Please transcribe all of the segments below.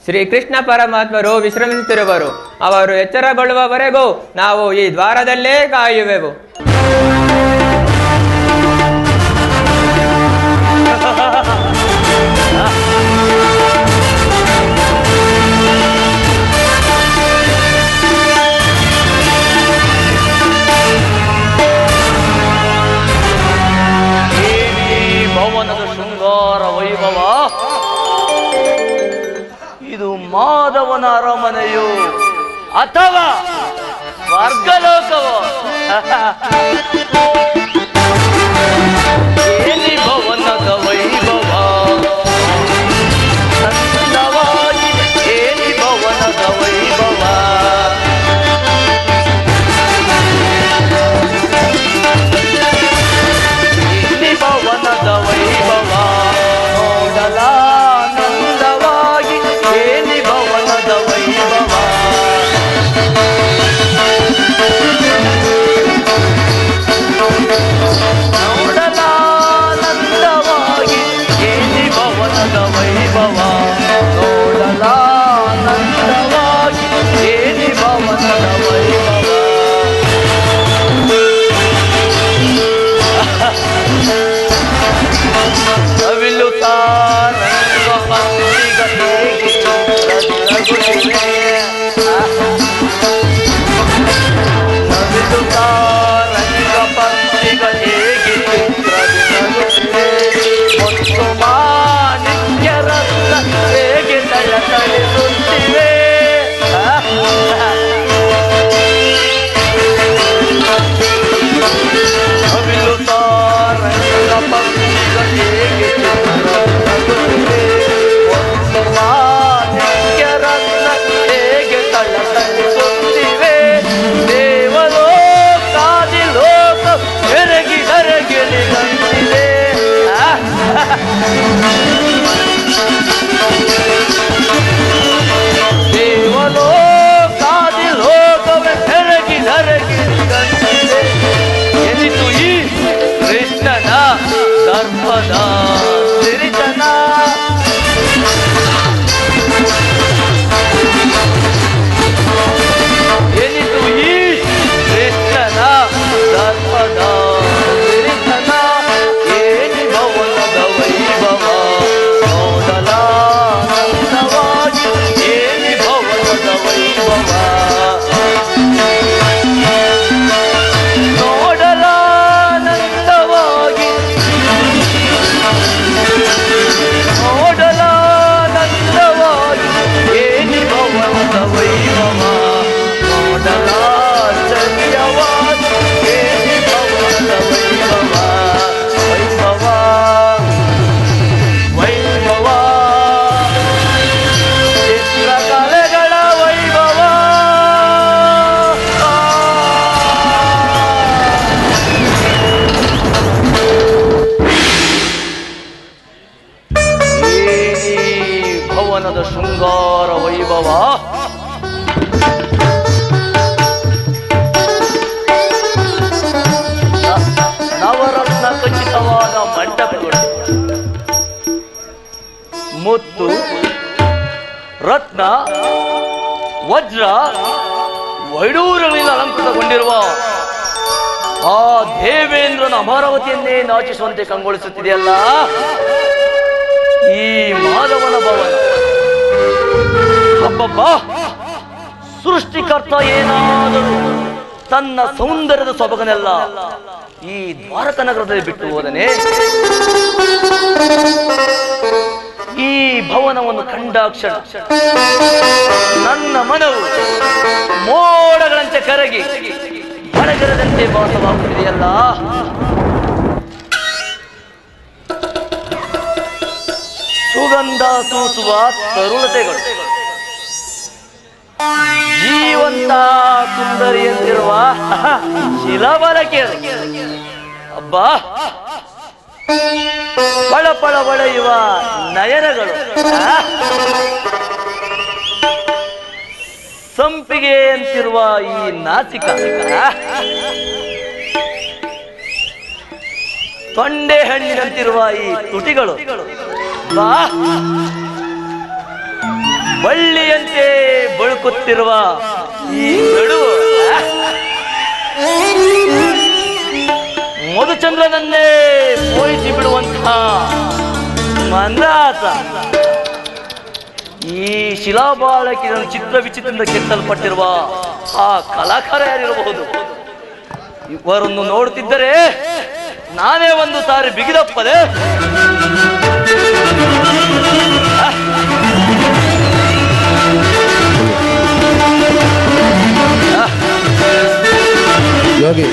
ಶ್ರೀಕೃಷ್ಣ ಪರಮಾತ್ಮರು ವಿಶ್ರಮಿಸುತ್ತಿರುವರು. ಅವರು ಎಚ್ಚರಗೊಳ್ಳುವವರೆಗೂ ನಾವು ಈ ದ್ವಾರದಲ್ಲೇ ಕಾಯುವೆವು. ಭವನದ ಶೃಂಗಾರ ವೈಭವ, ಇದು ಮಾಧವನ ಅರಮನೆಯೋ ಅಥವಾ ಸ್ವರ್ಗಲೋಕವೋ? ಏನಿ ಭವನದ ವೈಭವ ಚಂದವಾಗಿದೆ, ಏನಿ ಭವನದ ವೈಭವ. ಏನಿ ಭವನದ ವೈಭವ ನೋಡಲಾನಂದವಾಗಿ, ಏನಿ ಭವನದ ವೈಭವ. ನೋಡಲಾನಂದವಾಗಿ ಏನಿ ಭವನದ ವೈಭವ, ನೋಡಲಾನಂದವಾಗಿ ಏನಿ ಭವನದ ವೈಭವ. ನವಿಲು ತಾರಂಗ ಪಂಚಿಗ ಹೇಗೆ ಚಿತ್ರದಿರಗುತ್ತಿವೆ, ನವಿಲು ತಾರಂಗ ಪಂಚಿಗ ಹೇಗೆ ಚಿತ್ರದಿರಗುತ್ತಿವೆ, ಮತ್ತು ಮಾಣಿಕ್ಯರನ್ನ ಹೇಗೆ ತಳತಳಿಸುತ್ತಿವೆ. ನವಿಲು ತಾರಂಗ ಪಂಚಿಗ ಹೇಗೆ ಚಿತ್ರದಿರಗುತ್ತಿವೆ, ಮತ್ತು ಮಾಣಿಕ್ಯರನ್ನ ಹೇಗೆ ತಳತಳಿಸುತ್ತಿವೆ. ದೇವಲೋಕಾದಿ ಲೋಕ ಬೆರಗಿ ಹರಗಿಲಿ ಬಂದಿದೆ. ದೇವಲೋಕಾದಿ ಲೋಕವೇ ಬೆರಗಿ ಹರಗಿಲಿ ಬಂದಿದೆ. ಎನಿತು ಈ ಕೃಷ್ಣನ ದರ್ಪದ ಸಿರಿತನ. ಎನಿತು ಈ ಕೃಷ್ಣನ ದರ್ಪದ ಸಿರಿತನ. ಏನಿ ಭವನದ ವೈಭವ ನೋಡಲಾನಂದವಾಗಿ, ಏನಿ ಭವನದ ವೈಭವ. ನೋಡಲಾನಂದವಾಗಿ, ನೋಡಲಾನಂದವಾಗಿ ಏನಿ ಭವನದ ವೈಭವ. ನೋಡಲಾಚರ್ಯವಾಗಿ ಏನಿ ಭವನದ ವೈಭವ. ವೈಭವ ವೈಭವ ಚಿತ್ರಕಲೆಗಳ ವೈಭವ. ಏನಿ ಭವನದ ಶೃಂಗಾರ ವೈಭವ, ನವರತ್ನ ಖಚಿತವಾದ ಮಂಟಪಗಳು, ಮುತ್ತು ರತ್ನ ವಜ್ರ ವೈಡೂರ್ಯಗಳಿಂದ ಅಲಂಕೃತಗೊಂಡಿರುವ ಆ ದೇವೇಂದ್ರನ ಅಮರಾವತಿಯನ್ನೇ ನಾಚಿಸುವಂತೆ ಕಂಗೊಳಿಸುತ್ತಿದೆಯಲ್ಲ ಈ ಮಾಧವನ ಭವನ. ಹಬ್ಬಬ್ಬ, ಸೃಷ್ಟಿಕರ್ತ ಏನಾದರೂ ತನ್ನ ಸೌಂದರ್ಯದ ಸೊಬಗನೆಲ್ಲ ಈ ದ್ವಾರಕ ನಗರದಲ್ಲಿ ಬಿಟ್ಟು ಹೋದನೆ. ಈ ಭವನವನ್ನು ಕಂಡಾಕ್ಷಣ ನನ್ನ ಮನವು ಮೋಡಗಳಂತೆ ಕರಗಿ ಬಡಗರದಂತೆ ಭಾಸವಾಗುತ್ತಿದೆಯಲ್ಲ. ಸುಗಂಧ ಸೂಸುವ ತರುಣತೆಗಳು, ಜೀವಂತ ಸುಂದರಿಯಂತಿರುವ ಶಿಲಾಬಾಲಕಿಯರು, ಅಬ್ಬಾ ಪಳಪಳ ಹೊಳೆಯುವ ನಯನಗಳು, ಸಂಪಿಗೆ ಅಂತಿರುವ ಈ ನಾಸಿಕ, ತೊಂಡೆ ಹಣ್ಣಿನಂತಿರುವ ಈ ತುಟಿಗಳು, ಬಳ್ಳಿಯಂತೆ ಬಳುಕುತ್ತಿರುವ ಈ ನಡುವು ಮಧುಚಂದ್ರನನ್ನೇ ಮೋಹಿಸಿ ಬಿಡುವಂತಹ ಮಂದಾತ ಈ ಶಿಲಾಬಾಲಕಿನ ಚಿತ್ರ ವಿಚಿತ್ರದಿಂದ ಕೆತ್ತಲ್ಪಟ್ಟಿರುವ ಆ ಕಲಾಕಾರ ಯಾರಿರಬಹುದು? ಇವರನ್ನು ನೋಡುತ್ತಿದ್ದರೆ ನಾನೇ ಒಂದು ಸಾರಿ ಬಿಗಿದಪ್ಪದೆ. ಯೋಗಿ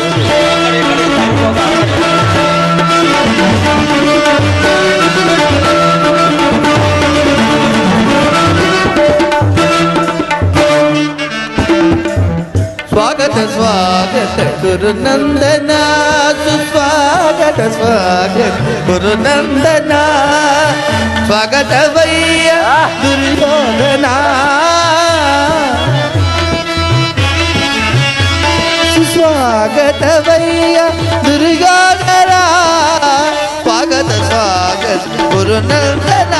ಸ್ವಾಗತ ಸ್ವಾಗತ ಗುರುನಂದನ ಸುಸ್ವಾಗತ ಸ್ವಾಗತ ಗುರುನಂದನ ಸ್ವಾಗತವಯ್ಯ ದುರ್ಯೋಧನ ಸುಸ್ವಾಗತವಯ್ಯ ದುರ್ಯೋಧನ ಸ್ವಾಗತ ಸ್ವಾಗತ ಗುರುನಂದನ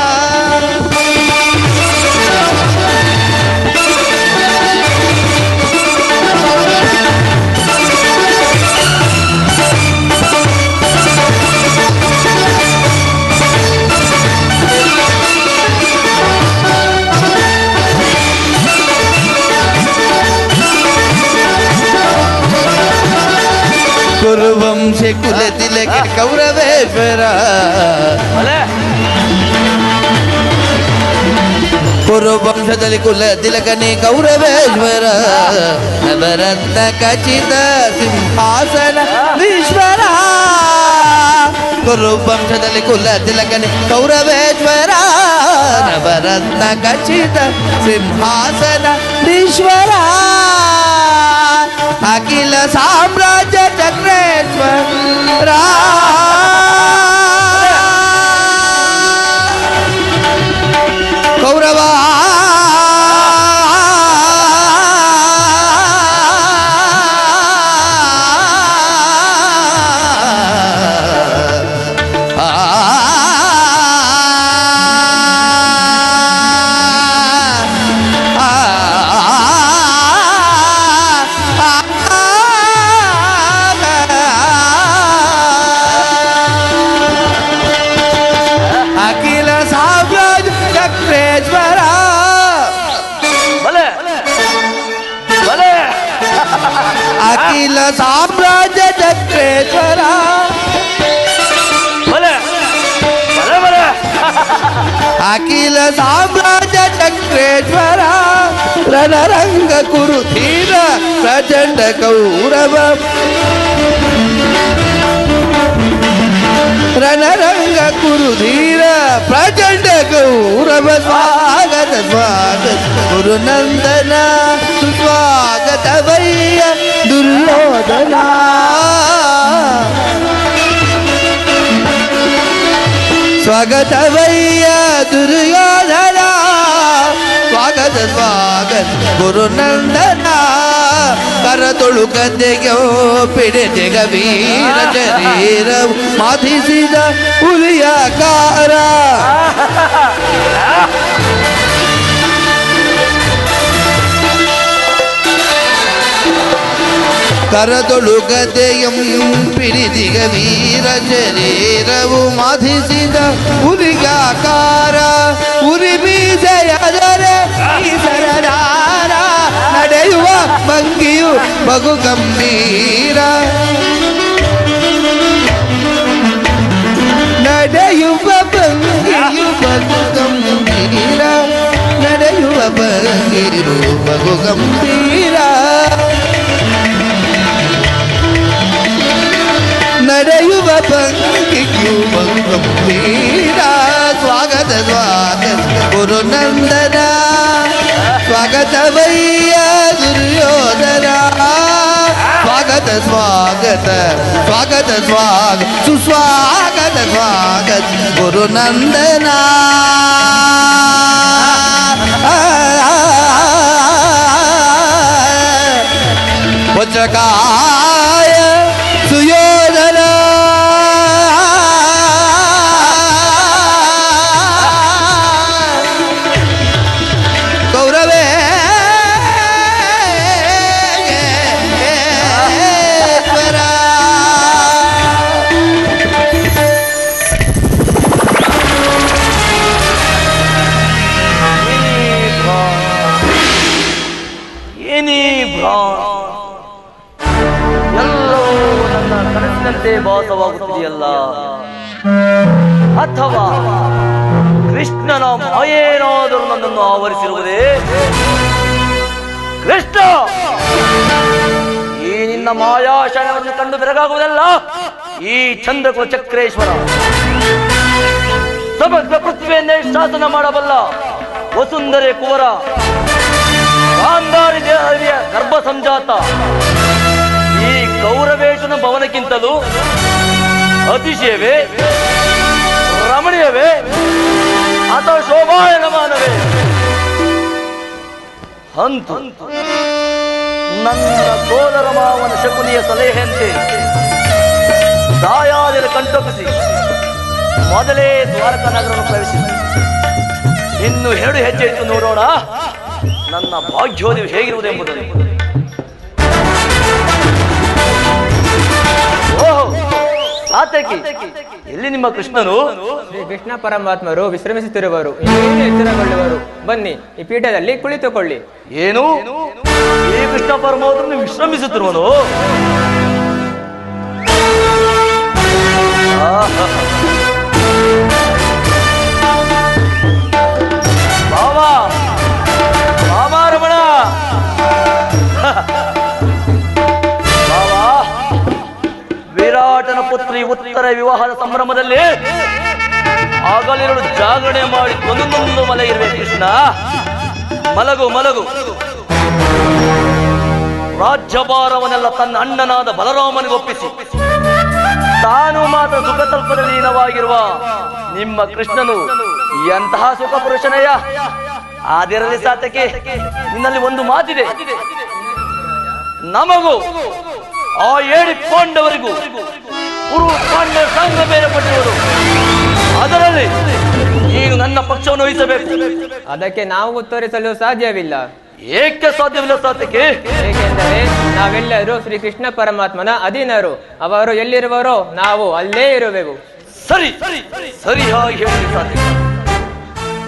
ಕುರುವಂಶ ಕುಲ ತಿಲಕ ಕೌರವೇಶ್ವರ ಕುರುವಂಶದಲ್ಲಿ ಕುಲ ತಿಲಕನೇ ಕೌರವೇಶ್ವರ ನವರತ್ನ ಖಚಿತ ಸಿಂಹಾಸನ ಈಶ್ವರ ಕುರುವಂಶದಲ್ಲಿ ಕುಲ ತಿಲಕನೇ ಕೌರವೇಶ್ವರ ನವರತ್ನ ಖಚಿತ ಸಿಂಹಾಸನ ಈಶ್ವರ ಅಖಿಲ ಸಾಮ್ರಾಜ್ಯ ಚಕ್ರೇಶ್ವರ ಕೌರವ ಅಖಿಲ ಸಾಮ್ರಾಜ್ಯ ಚಕ್ರೇಶ್ವರ ಅಖಿಲ ಸಾಮ್ರಾಜ್ಯ ಚಕ್ರೇಶ್ವರ ರಣರಂಗ ಕುರುಧೀರ ಪ್ರಚಂಡ ಕೌರವ ರಣರಂಗ ಕುರುಧೀರ ಪ್ರಚಂಡ ಕೌರವ ಸ್ವಾಗತ ಸ್ವಾಗತ ಗುರುನಂದನ ಸುಸ್ವಾಗತವಯ್ಯ ದುರ್ಯೋಧನ ಸ್ವಾಗತವಯ್ಯ ದುರ್ಯೋಧನ ಸ್ವಾಗತ ಸ್ವಾಗತ ಗುರುನಂದನ ಕರ ತೊಳುಕದೆಗೆ ಪಿಡಿದೆಗ ವೀರ ಶರೀರ ಮಾಧಿಸಿದ ಹುಲಿಯಾಕಾರ ಕರದೊಳುಗದೆಯಂ ಪಿಡಿದಿಗ ವೀರ ಶರೀರವು ಮಾಧಿಸಿದ ಹುಲಿಗಾಕಾರ ಉರಿ ಮೀಸೆಯದರೆ ಈಸರನಾರ ನಡೆಯುವ ಭಂಗಿಯು ಬಹು ಗಂಭೀರ ನಡೆಯುವ ಭಂಗಿಯು ಬಹು ಗಂಭೀರ ನಡೆಯುವ ಭಂಗಿರು ಬಹು ಗಂಭೀರ ನಡೆಯುವ ಭಂಗಿಯು ಬಹು ಗಂಭೀರ ಸ್ವಾಗತ ಸ್ವಾಗತ ಗುರುನಂದನ ಸ್ವಾಗತವಯ್ಯ ದುರ್ಯೋಧನ ಸ್ವಾಗತ ಸ್ವಾಗತ ಸ್ವಾಗತ ಸ್ವಾಗತ ಸುಸ್ವಾಗತ ಸ್ವಾಗತ ಗುರುನಂದನ ವಜ್ರಕಾಯ ಸುಯೋಧನ ಏನೇ ಎಲ್ಲವೂ ನನ್ನ ಕನಸಿನಂತೆ ಭಾಸವಾಗುತ್ತಿದೆಯಲ್ಲ, ಅಥವಾ ಕೃಷ್ಣನ ಮಾಯೇನಾದರೂ ನನ್ನನ್ನು ಆವರಿಸಿರುವುದೇ? ಕೃಷ್ಣ, ಈ ನಿನ್ನ ಮಾಯಾಶಯವನ್ನು ಕಂಡು ಬೆರಗಾಗುವುದಲ್ಲ ಈ ಚಂದ್ರಕುಲ ಚಕ್ರೇಶ್ವರ. ಸಮಗ್ರ ಪೃಥ್ವಿಯನ್ನೇ ಶಾಸನ ಮಾಡಬಲ್ಲ ವಸುಂಧರೆ ಕುವರ, ಗಾಂಧಾರಿ ದೇಹವಿಯ ಗರ್ಭ ಸಂಜಾತ ಈ ಗೌರವೇಶನ ಭವನಕ್ಕಿಂತಲೂ ಅತಿಶಯವೇ, ರಮಣೀಯವೇ ಅಥವಾ ಶೋಭಾಯಮಾನವೇ? ಅಂತೂ ನನ್ನ ಸೋದರ ಮಾವನ ಶಕುನಿಯ ಸಲಹೆಯಂತೆ ದಾಯಾದಿರ ಕಂಟೊಪ್ಪಿಸಿ ಮೊದಲೇ ದ್ವಾರಕಾ ನಗರವನ್ನು ಪ್ರವೇಶಿಸಿ ಇನ್ನು 2 ಹೆಜ್ಜೆ ಇಟ್ಟು ನೋಡೋಣ ನನ್ನ ಭಾಗ್ಯೋದಯ ಹೇಗಿರುವುದೆಂಬುದನ್ನು. ಓಹೋ ಸಾತಕಿ, ಎಲ್ಲಿ ನಿಮ್ಮ ಕೃಷ್ಣನು? ಶ್ರೀ ಕೃಷ್ಣ ಪರಮಾತ್ಮರು ವಿಶ್ರಮಿಸುತ್ತಿರುವರು, ಇನ್ನೇನು ಎಚ್ಚರಗೊಳ್ಳುವರು. ಬನ್ನಿ, ಈ ಪೀಠದಲ್ಲಿ ಕುಳಿತುಕೊಳ್ಳಿ. ಏನು, ಈ ಕೃಷ್ಣ ಪರಮಾತ್ಮನು ವಿಶ್ರಮಿಸುತ್ತಿರುವನು? ಬಾಬಾ ಬಾಬಾ ರಮಣ, ಬಾಬಾ ವಿರಾಟನ ಪುತ್ರಿ ಉತ್ತರ ವಿವಾಹದ ಸಂಭ್ರಮದಲ್ಲಿ ಆಗಲಿರಲು ಜಾಗರಣೆ ಮಾಡಿ ಒಂದೊಂದು ಮಲಗಿರುವೆ. ಕೃಷ್ಣ, ಮಲಗು ಮಲಗು. ರಾಜ್ಯಭಾರವನ್ನೆಲ್ಲ ತನ್ನ ಅಣ್ಣನಾದ ಬಲರಾಮನಿಗೊಪ್ಪಿಸಿ ತಾನು ಮಾತ್ರ ಸುಖ ತಲ್ಪದಲ್ಲಿ ಲೀನವಾಗಿರುವ ನಿಮ್ಮ ಕೃಷ್ಣನು ಎಂತಹ ಸುಖ ಪುರುಷನಯ್ಯ. ಆದಿರಲಿ ಸಾತಕ್ಕೆ, ನಿನ್ನಲ್ಲಿ ಒಂದು ಮಾತಿದೆ. ನಮಗೂ ಆ 7 ಪಾಂಡವರಿಗೂ ಕುರು ಪಾಂಡವ ಸಂಘ ಬೇರ್ಪಟ್ಟಿರುವುದು, ಅದರಲ್ಲಿ ನೀನು ನನ್ನ ಪಕ್ಷವನ್ನು ವಹಿಸಬೇಕು. ಅದಕ್ಕೆ ನಾವು ಉತ್ತರಿಸಲು ಸಾಧ್ಯವಿಲ್ಲ. ಏಕೆ ಸಾಧ್ಯವಿಲ್ಲ ಸಾತಕ್ಕೆ? ಏಕೆಂದರೆ ನಾವೆಲ್ಲರೂ ಶ್ರೀ ಕೃಷ್ಣ ಪರಮಾತ್ಮನ ಅಧೀನರು. ಅವರು ಎಲ್ಲಿರುವರೋ ನಾವು ಅಲ್ಲೇ ಇರುವೆವು. ಸರಿ ಸರಿಯಾಗಿ ಹೇಳಿ ಸಾತಕ್ಕೆ.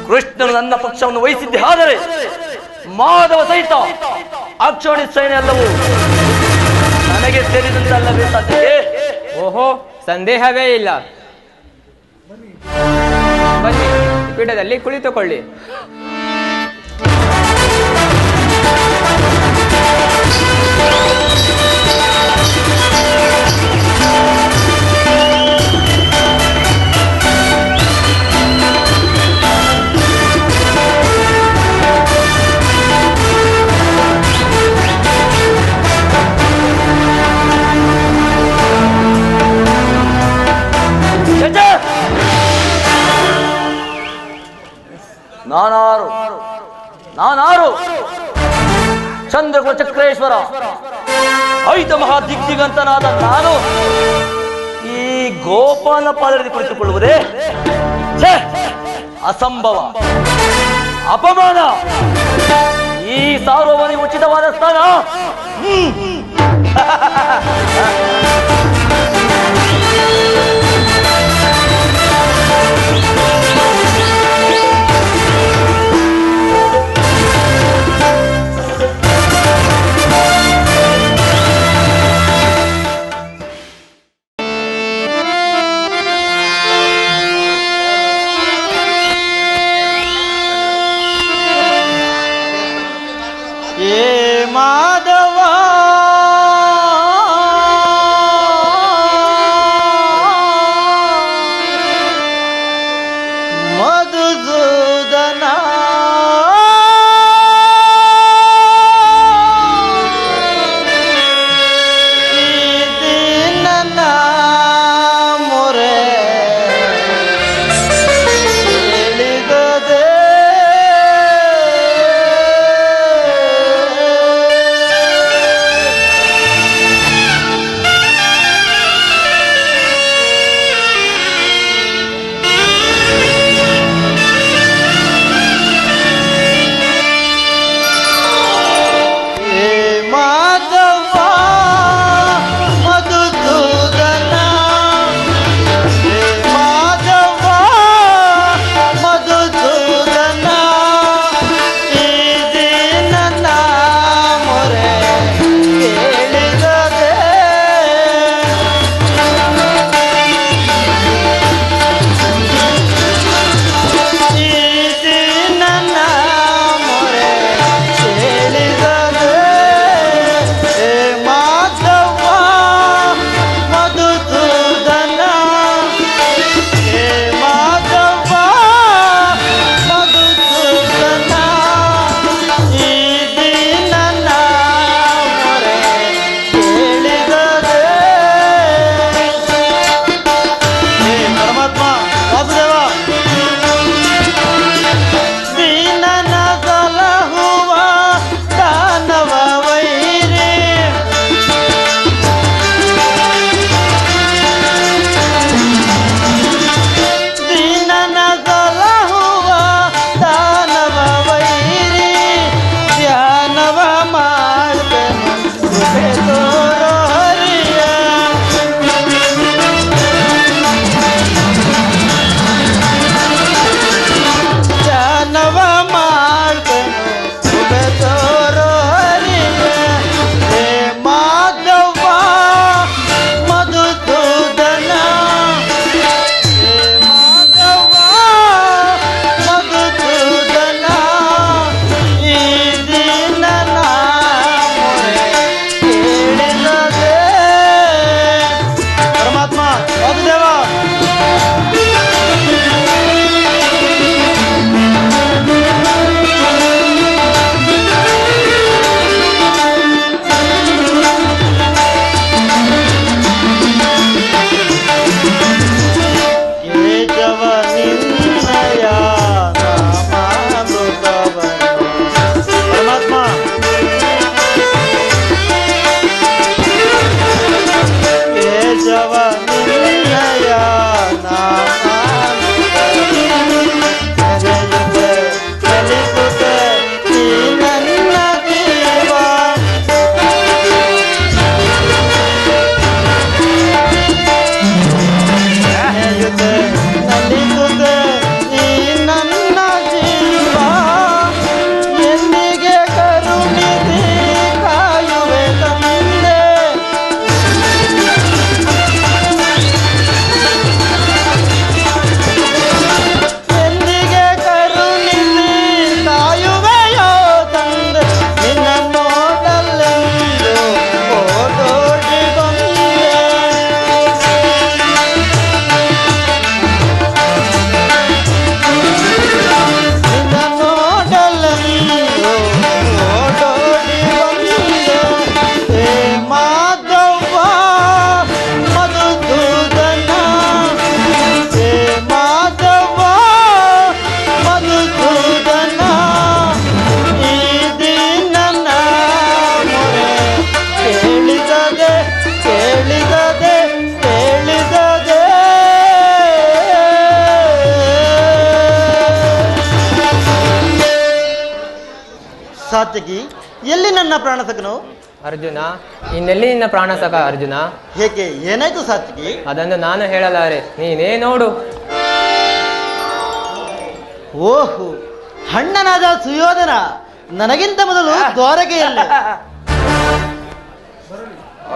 ಕೃಷ್ಣನು ನನ್ನ ಪಕ್ಷವನ್ನು ವಹಿಸಿದ್ದೆ ಆದರೆ ಮಾಧವ ಸಹಿತ ಅಕ್ಷೋಣಿ ಸೈನ್ಯ ಎಲ್ಲವೂ ನನಗೆ ಸೇರಿದಂತಲ್ಲವೇ ಸಾತಕ್ಕೆ? ಓಹೋ, ಸಂದೇಹವೇ ಇಲ್ಲ. ಬನ್ನಿ, ಪೀಠದಲ್ಲಿ ಕುಳಿತುಕೊಳ್ಳಿ. ನಾನಾರು ಚಂದ್ರಕುಲ ಚಕ್ರೇಶ್ವರ ಐತ ಮಹಾ ದಿಗ್ದಿಗಂತನಾದ ನಾನು ಈ ಗೋಪಾಲ ಪಾದದಲ್ಲಿ ಕುಳಿತುಕೊಳ್ಳುವುದೇ ಅಸಂಭವ, ಅಪಮಾನ. ಈ ಸಾರ್ವಭೌಮನಿಗೆ ಉಚಿತವಾದ ಸ್ಥಾನ ಮಾಧವ ಮಧುಸೂದನ ನನ್ನ ಮೊರೆ ಹೇಳಿಗದೆ ಸಾತ್ಯಕಿ, ಎಲ್ಲಿ ನನ್ನ ಪ್ರಾಣಸಕನು? ಅರ್ಜುನ, ಇನ್ನೆಲ್ಲಿ ನಿನ್ನ ಪ್ರಾಣಸಕ ಅರ್ಜುನ? ಏಕೆ, ಏನಾಯ್ತು ಸಾತ್ಯಕಿ? ಅದನ್ನು ನಾನು ಹೇಳಲಾರೆ, ನೀನೇ ನೋಡು. ಓಹೋ, ಹಣ್ಣನಾದ ಸುಯೋಧನ ನನಗಿಂತ ಮೊದಲು ದ್ವಾರಕೆಯಲ್ಲಿ.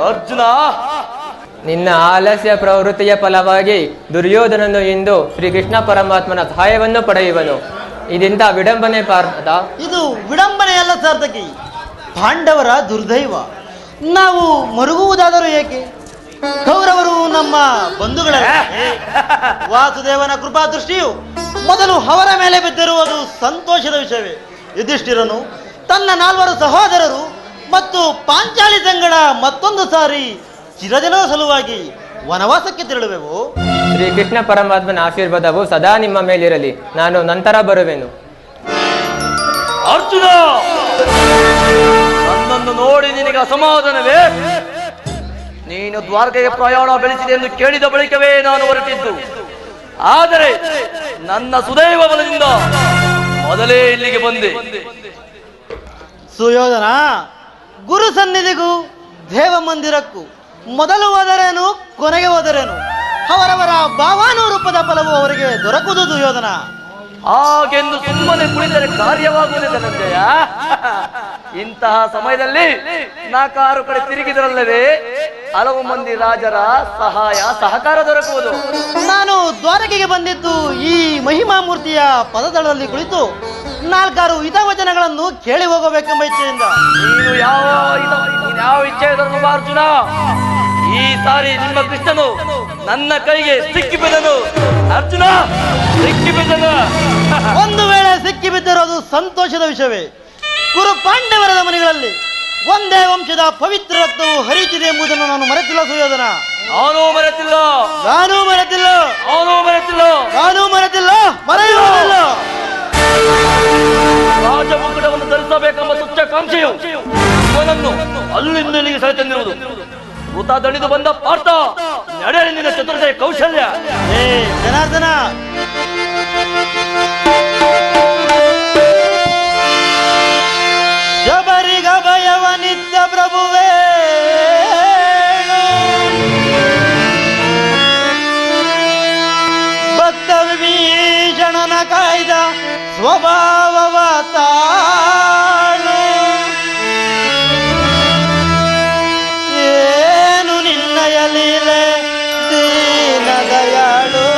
ಅರ್ಜುನ, ನಿನ್ನ ಆಲಸ್ಯ ಪ್ರವೃತ್ತಿಯ ಫಲವಾಗಿ ದುರ್ಯೋಧನನು ಇಂದು ಶ್ರೀಕೃಷ್ಣ ಪರಮಾತ್ಮನ ಸಹಾಯವನ್ನು ಪಡೆಯುವನು. ಇದೆಂತ ವಿಡಂಬನೆ ಪಾರ್ಥ? ಇದು ವಿಡಂಬನೆಯಲ್ಲ ಸಾರ್ಥಕಿ, ಪಾಂಡವರ ದುರ್ದೈವ. ನಾವು ಮರುಗುವುದಾದರೂ ಏಕೆ? ಕೌರವರು ನಮ್ಮ ಬಂಧುಗಳ ವಾಸುದೇವನ ಕೃಪಾ ದೃಷ್ಟಿಯು ಮೊದಲು ಅವರ ಮೇಲೆ ಬಿದ್ದಿರುವುದು ಸಂತೋಷದ ವಿಷಯವೇ. ಯುಧಿಷ್ಠಿರನು ತನ್ನ 4 ಸಹೋದರರು ಮತ್ತು ಪಾಂಚಾಲಿ ಸಂಗಡ ಮತ್ತೊಂದು ಸಾರಿ ಚಿರದಿನದ ಸಲುವಾಗಿ ವನವಾಸಕ್ಕೆ ತೆರಳುವೆವು. ಶ್ರೀಕೃಷ್ಣ ಪರಮಾತ್ಮನ ಆಶೀರ್ವಾದವು ಸದಾ ನಿಮ್ಮ ಮೇಲಿರಲಿ. ನಾನು ನಂತರ ಬರುವೆನು. ಅರ್ಜುನ, ನನ್ನನ್ನು ನೋಡಿ ನಿನಗೆ ಅಸಮಾಧಾನವೇ? ನೀನು ದ್ವಾರಕೆಗೆ ಪ್ರಯಾಣ ಬೆಳೆಸಿದೆ ಎಂದು ಕೇಳಿದ ಬಳಿಕವೇ ನಾನು ಹೊರಟಿದ್ದು. ಆದರೆ ನನ್ನ ಸುದೈವ ಬಲದಿಂದ ಮೊದಲೇ ಇಲ್ಲಿಗೆ ಬಂದೆ. ಸುಯೋಧನ, ಗುರು ಸನ್ನಿಧಿಗೂ ದೇವ ಮಂದಿರಕ್ಕೂ ಮೊದಲು ಹೋದರೇನು, ಕೊನೆಗೆ ಹೋದರೇನು, ಅವರವರ ಭಾವಾನುರೂಪದ ಫಲವು ಅವರಿಗೆ ದೊರಕುವುದು ದುರ್ಯೋಧನ. ಹಾಗೆಂದು ಸುಮ್ಮನೆ ಕುಳಿತರೆ ಕಾರ್ಯವಾಗುವುದೇ ಧನಂಜಯ. ಇಂತಹ ಸಮಯದಲ್ಲಿ 4 ಕಡೆ ತಿರುಗಿದರಲ್ಲವೇ ಹಲವು ಮಂದಿ ರಾಜರ ಸಹಾಯ ಸಹಕಾರ ದೊರಕುವುದು. ನಾನು ದ್ವಾರಕೆಗೆ ಬಂದಿದ್ದು ಈ ಮಹಿಮಾ ಮೂರ್ತಿಯ ಪದದಳದಲ್ಲಿ ಕುಳಿತು 4 ಹಿತವಚನಗಳನ್ನು ಕೇಳಿ ಹೋಗಬೇಕೆಂಬ ಇಚ್ಛೆಯಿಂದ. ನೀನು ಯಾವ ಇಚ್ಛೆ ಇದ್ದರೂ ಬಾ ಅರ್ಜುನ. ಈ ಸಾರಿ ನಿಮ್ಮ ಕೃಷ್ಣನು ನನ್ನ ಕೈಗೆ ಸಿಕ್ಕಿಬಿದ್ದನು. ಅರ್ಜುನ, ಸಿಕ್ಕಿಬಿದ್ದನು. ಒಂದು ವೇಳೆ ಸಿಕ್ಕಿ ಬಿದ್ದಿರೋದು ಸಂತೋಷದ ವಿಷಯವೇ. ಕುರು ಪಾಂಡವರ ಮನೆಗಳಲ್ಲಿ ಒಂದೇ ವಂಶದ ಪವಿತ್ರ ರಕ್ತವು ಹರಿಯುತ್ತಿದೆ ಎಂಬುದನ್ನು ನಾನು ಮರೆತಿಲ್ಲ ಸುಯೋಧನ. ಅವನು ಮರೆತಿಲ್ಲ, ನಾನು ಮರೆತಿಲ್ಲ, ಅವನು ಮರೆತಿಲ್ಲ, ನಾನು ಮರೆತಿಲ್ಲ, ಮರೆಯುವುದಿಲ್ಲ. ರಾಜಮುಕುಟವನ್ನು ಧರಿಸಬೇಕೆಂಬ ತುಚ್ಛ ಕಾಂಕ್ಷೆಯು ಅವನನ್ನು ಅಲ್ಲಿಂದ ಇಲ್ಲಿಗೆ ಸೆಳೆತಂದಿರುವುದು. ವೃತ ದಣಿದು ಬಂದ ಪಾರ್ಥ, ನಡೆಯಲಿ ನಿನ್ನ ಚತುರತೆಯ ಕೌಶಲ್ಯ. ಏ ಜನಾರ್ದನ, ಶಬರಿಗ ಭಯವನಿದ್ದ ಪ್ರಭುವೇ, ಭಕ್ತ ವಿಭೀಷಣನ ಕಾಯ್ದ ಸ್ವಭಾವವ ತಾಳು. ಏನು ನಿನ್ನಯ ಲೀಲೆ ದೀನ ದಯಾಳು.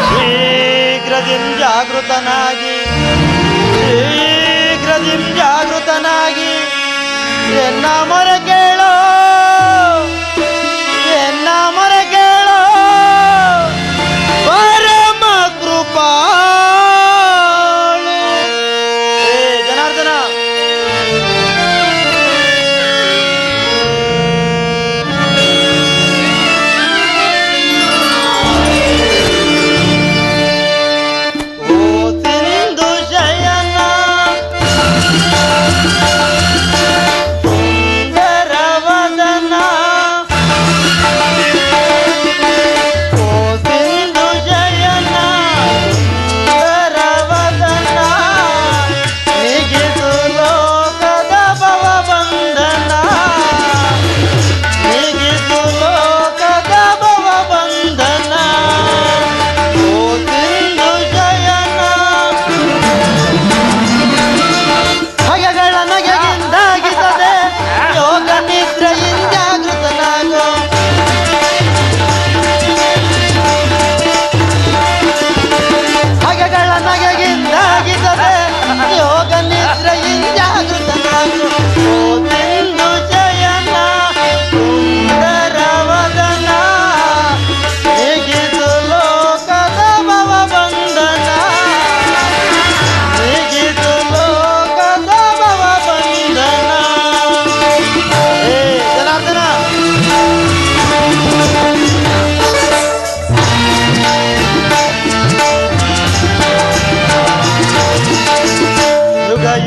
ಶೀಘ್ರದಿಂ ಜಾಗೃತನಾಗಿ ಎನ್ನ ಮೊರೆ ಕೇಳೋ, ಎನ್ನ ಮೊರೆ ಕೇಳೋ ಪರಮ ಕೃಪಾಳು. ಏ ಜನಾರ್ದನ,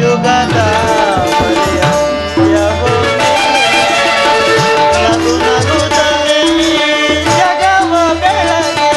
ಯುಗದ ಪರ್ಯಂತ್ಯವೂ ನಗು ನಗುತ್ತಲೇ ಜಗವ ಬೆಳಗಿದೆ.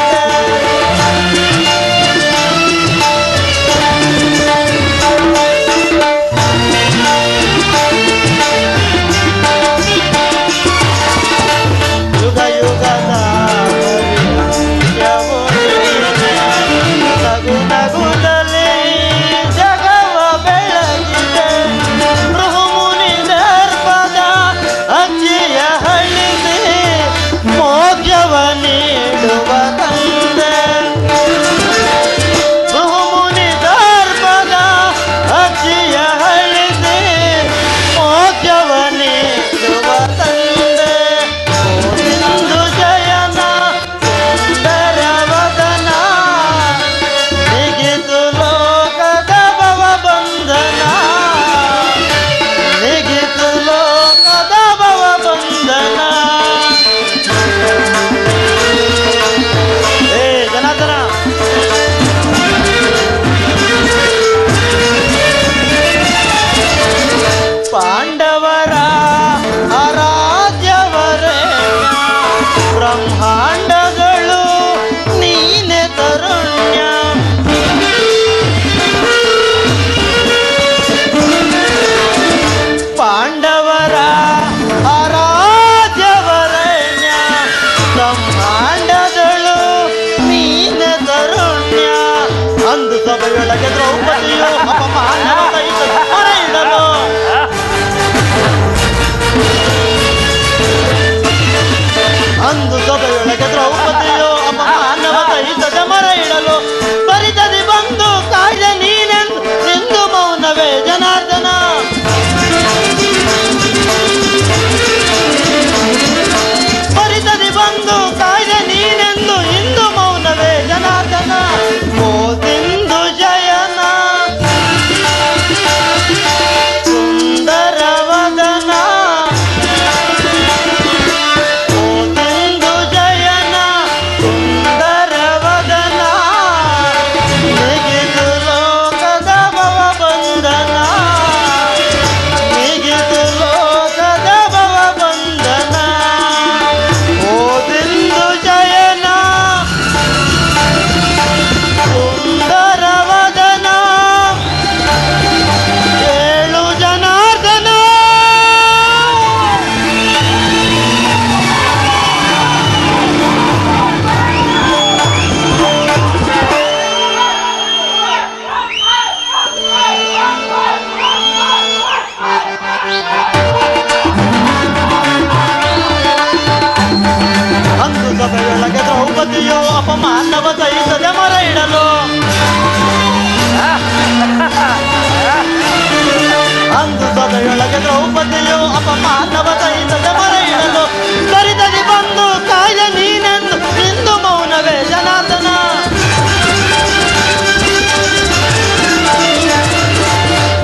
ಹಾಗೆ ದ್ರೌಪದಿಯು ಅಪಮಾನವ ಸಹಿಸದೆ ಮರೆಯಿಡಲು ಬರಿದದಿ ಬಂದು ಕಾಯ ನೀನೆಂದು ಇಂದು ಮೌನವೇ ಜನಾರ್ದನ.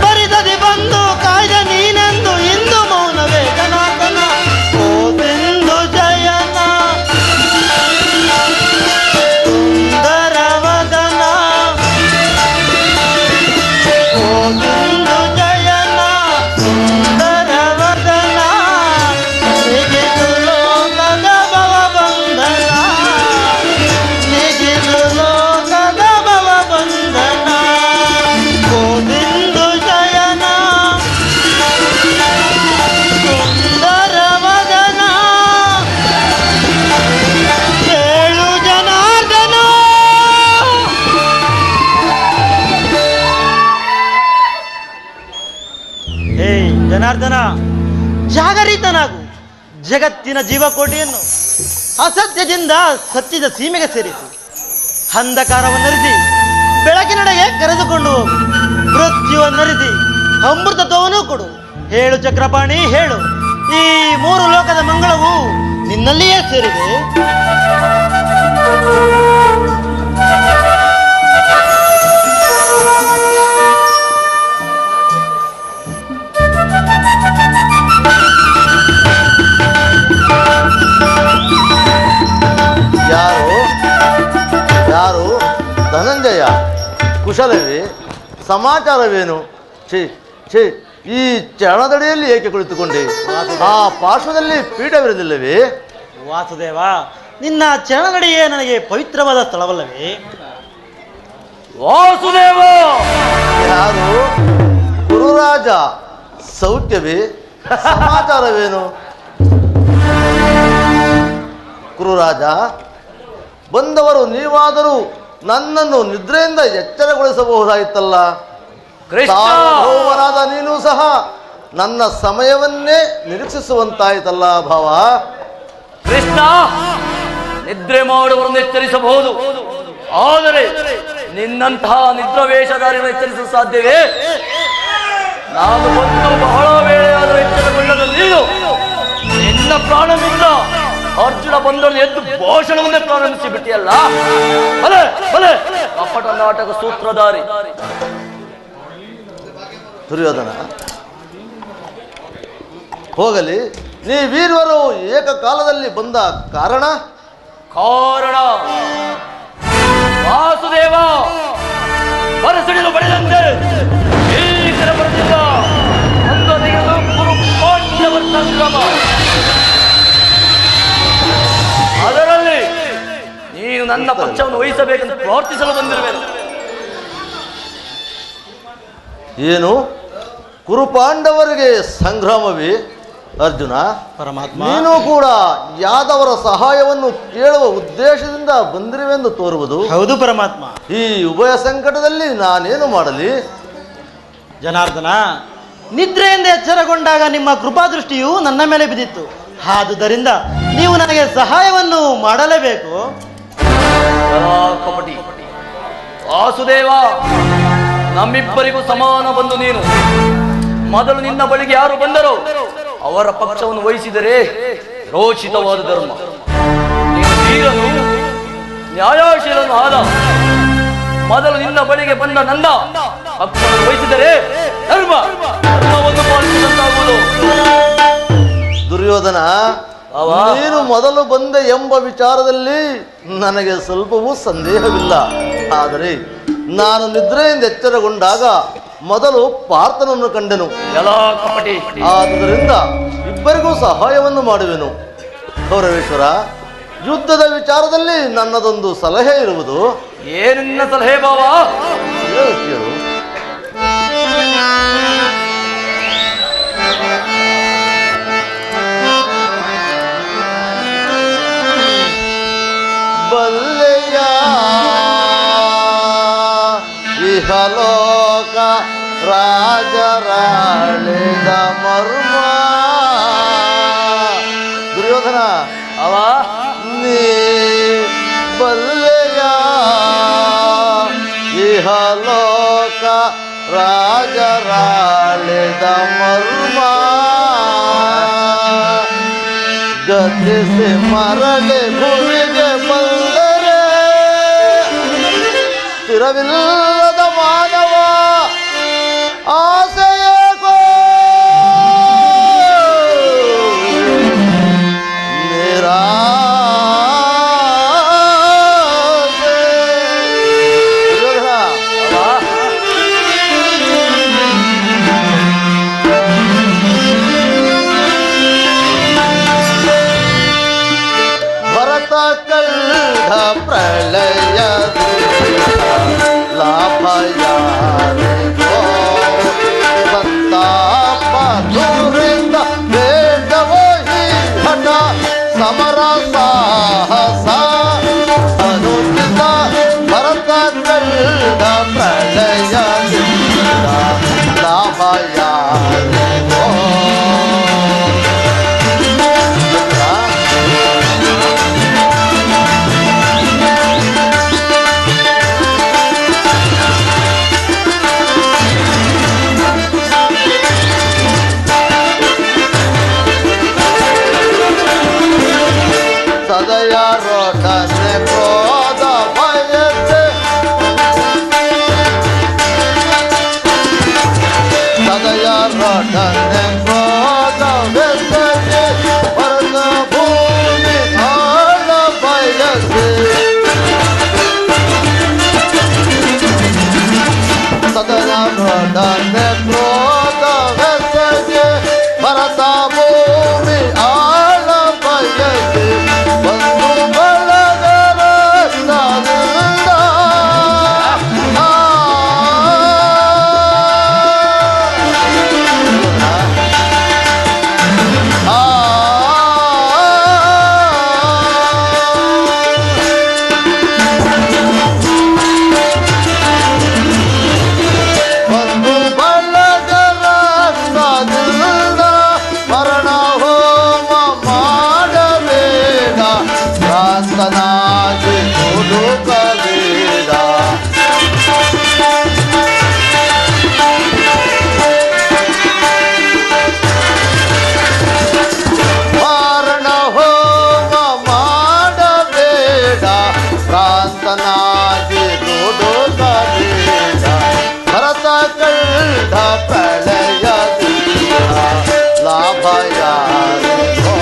ಬರಿದದಿ ಬಂದು ಕಾಯ ನೀನೆಂದು ಇಂದು ಮೌನವೇ ಜನಾರ್ದನ. ಓ ಸಿಂಧು ಜಯನ ಸುಂದರ ವದನ, ಓ ಸಿಂಧು ಜಯನ ಸುಂದರ ವದನ, ನಿಗಿದು ಲೋಕದ ಭವಬಂಧನ, ನಿಗಿದು ಲೋಕದ ಭವಬಂಧನ. ಓ ಸಿಂಧು ಜಯನ ಸುಂದರ ವದನ, ಹೇಳು ಜನಾರ್ದನ. ಹೇ ಜನಾರ್ದನ, ಜಾಗರಿತನಾಗು. ಜಗತ್ತಿನ ಜೀವಕೋಟಿಯನ್ನು ಅಸತ್ಯದಿಂದ ಸತ್ಯದ ಸೀಮೆಗೆ ಸೇರಿಸಿ ಅಂಧಕಾರವನ್ನರಿಸಿ ಬೆಳಕಿನಡೆಗೆ ಕರೆದುಕೊಂಡು ಹೋಗು. ಮೃತ್ಯುವನ್ನರಿಸಿ ಅಮೃತತ್ವವನ್ನು ಕೊಡು. ಹೇಳು ಚಕ್ರಪಾಣಿ, ಹೇಳು. ಈ ಮೂರು ಲೋಕದ ಮಂಗಳವು ನಿನ್ನಲ್ಲಿಯೇ ಸೇರಿದೆ. ಯಾರು ಧನಂಜಯ? ಕುಶಲವೇ? ಸಮಾಚಾರವೇನು? ಛೀ ಛೀ, ಈ ಚರಣದಡಿಯಲ್ಲಿ ಏಕೆ ಕುಳಿತುಕೊಂಡೆ? ಆ ಪಾರ್ಶ್ವದಲ್ಲಿ ಪೀಠವಿರಲಿಲ್ಲವೇ? ವಾಸುದೇವ, ನಿನ್ನ ಚರಣದಡಿಯೇ ನನಗೆ ಪವಿತ್ರವಾದ ಸ್ಥಳವಲ್ಲವೇ? ವಾಸುದೇವ, ಯಾರು? ಗುರುರಾಜ, ಸೌಖ್ಯವೇ? ಸಮಾಚಾರವೇನು? ಗುರುರಾಜ, ಬಂದವರು ನೀವಾದರೂ ನನ್ನನ್ನು ನಿದ್ರೆಯಿಂದ ಎಚ್ಚರಗೊಳಿಸಬಹುದಾಯಿತಲ್ಲ. ಕೃಷ್ಣ, ಸಾರ್ವಭೌಮನಾದ ನೀನು ಸಹ ನನ್ನ ಸಮಯವನ್ನೇ ನಿರೀಕ್ಷಿಸುವಂತಾಯಿತಲ್ಲ ಭಾವ. ಕೃಷ್ಣ, ನಿದ್ರೆ ಮಾಡುವವರನ್ನು ಎಚ್ಚರಿಸಬಹುದು, ಆದರೆ ನಿನ್ನಂತಹ ನಿದ್ರಾವೇಷಧಾರಿಯನ್ನು ಎಚ್ಚರಿಸಲು ಸಾಧ್ಯವೇ? ನಾನು ಬಂದು ಬಹಳ ವೇಳೆಯಾದರೂ ಎಚ್ಚರಗೊಳ್ಳದ ನೀನು ನಿನ್ನ ಪ್ರಾಣವಿಲ್ಲ ಅರ್ಜುನ ಬಂದನು ಎದ್ದು ಭಾಷಣವನ್ನೇ ಪ್ರಾರಂಭಿಸಿ ಬಿಟ್ಟಿಯಲ್ಲ. ಬಲೆ ಬಲೆ ಕಪಟ ನಾಟಕ ಸೂತ್ರಧಾರಿ. ದುರ್ಯೋಧನ, ಹೋಗಲಿ. ನೀವೀರ್ವರು ಏಕಕಾಲದಲ್ಲಿ ಬಂದ ಕಾರಣ? ಕಾರಣ ವಾಸುದೇವ ಬರಸಿಡಿಲು ಬಡಿದಂತೆ ಭೀಕರ ಬರದಿಂದ ಒಂದು ತೆಗೆದು ಕುರು ಪಾಂಡವರ ಸಂಗ್ರಾಮ. ಅದರಲ್ಲಿ ನೀನು ನನ್ನ ಪಕ್ಷವನ್ನು ವಹಿಸಬೇಕೆಂದು ಪ್ರಾರ್ಥಿಸಲು ಬಂದಿರುವೆನು. ಏನು? ಕುರುಪಾಂಡವರಿಗೆ ಸಂಗ್ರಾಮವೇ? ಅರ್ಜುನ, ಪರಮಾತ್ಮ, ನೀನು ಕೂಡ ಯಾದವರ ಸಹಾಯವನ್ನು ಕೇಳುವ ಉದ್ದೇಶದಿಂದ ಬಂದಿರುವೆಂದು ತೋರುವುದು. ಹೌದು ಪರಮಾತ್ಮ. ಈ ಉಭಯ ಸಂಕಟದಲ್ಲಿ ನಾನೇನು ಮಾಡಲಿ? ಜನಾರ್ದನ, ನಿದ್ರೆಯಿಂದ ಎಚ್ಚರಗೊಂಡಾಗ ನಿಮ್ಮ ಕೃಪಾದೃಷ್ಟಿಯು ನನ್ನ ಮೇಲೆ ಬಿದ್ದಿತ್ತು. ಆದುದರಿಂದ ನೀವು ನನಗೆ ಸಹಾಯವನ್ನು ಮಾಡಲೇಬೇಕು. ಕಪಟಿ ವಾಸುದೇವ, ನಮ್ಮಿಬ್ಬರಿಗೂ ಸಮಾನ ಬಂದು ನೀನು. ಮೊದಲು ನಿನ್ನ ಬಳಿಗೆ ಯಾರು ಬಂದರೋ ಅವರ ಪಕ್ಷವನ್ನು ವಹಿಸಿದರೆ ರೋಚಿತವಾದ ಧರ್ಮ. ನೀನು ಧೀರನು, ನ್ಯಾಯಶೀಲನು ಆದ. ಮೊದಲು ನಿನ್ನ ಬಳಿಗೆ ಬಂದ ನನ್ನ ಪಕ್ಷವನ್ನು ವಹಿಸಿದರೆ ಧರ್ಮವನ್ನು ಪಾಲಿಸಿದಂತಾಗುವುದು. ದುರ್ಯೋಧನ, ನೀನು ಮೊದಲು ಬಂದೆ ಎಂಬ ವಿಚಾರದಲ್ಲಿ ನನಗೆ ಸ್ವಲ್ಪವೂ ಸಂದೇಹವಿಲ್ಲ. ಆದರೆ ನಾನು ನಿದ್ರೆಯಿಂದ ಎಚ್ಚರಗೊಂಡಾಗ ಮೊದಲು ಪಾರ್ಥನನ್ನು ಕಂಡೆನು. ಎಲ್ಲ ಕಪಟಿ, ಆದುದರಿಂದ ಇಬ್ಬರಿಗೂ ಸಹಾಯವನ್ನು ಮಾಡುವೆನು. ಗೌರವೇಶ್ವರ, ಯುದ್ಧದ ವಿಚಾರದಲ್ಲಿ ನನ್ನದೊಂದು ಸಲಹೆ ಇರುವುದು. ಏನು ನಿನ್ನ ಸಲಹೆ ಬಾವ? ಕೇಳು. ಬಲ್ಲೆಯ ಇಹಲೋಕ ರಾಜರಾಳಿದ ಮರ್ಮ. ದುರ್ಯೋಧನ, ಅವ ನೀ ಬಲ್ಲೆಯ ಇಹಲೋಕ ರಾಜರಾಳಿದ ಮರ್ಮ. ತ್ಯಜಿಸಿ ಮರಳಿ ಭೂಮಿಗೆ ಬಂದರೆ ಸ್ಥಿರವಿಲ್ಲದ ಮಾನವ ಆಸೆಯೇಕೋ ನಿರಾಸೆ. ಭರತ ಕಳ್ಳ ಪ್ರಳಯ ಲಾಭ ಯಾರಿಗೋ ಸಂತಾಪ ದೂರಿಂದ ಬೇಡವೋ ಈ ಹಠ ಸಮರ ಸಾಹಸ ಅನುಚಿತ ಭರತ ಕಳ್ಳ ಪ್ರಳಯ ಲಾಭ ಯಾರಿಗೋ. ಸದಯಾರೊಡನೆ ಕ್ರೋಧ ಬಯಸೆ ಸದಯಾರೊಡನೆ ಕ್ರೋಧ ಬೆಸಗೆ ಭರತ ಭೂಮಿ ಆಳ ಬಯಸೆ ಸದಯಾರೊಡನೆ ಕ್ರೋಧ ಬೆಸಗೆ ಭರತ ಭೂಮಿ ಆಳ ಬಯಸೆ ಬಂದು ಬಳಗರ ಸಾದಿಂದ ಬಂದು ಬಳಗರ ಸಾದಿಂದ ಮರಣ ಹೋಮ ಮಾಡಬೇಡ ಭ್ರಾಂತನಾಗಿ ಹುಡುಕಬೇಡ. ಮರಣ ಹೋಮ ಮಾಡಬೇಡ ಭ್ರಾಂತನಾಗಿ ಹುಡುಕಬೇಡ. ಭರತ ಕಳ್ಳ ಪ್ರಳಯ ಲಾಭ ಯಾರಿಗೋ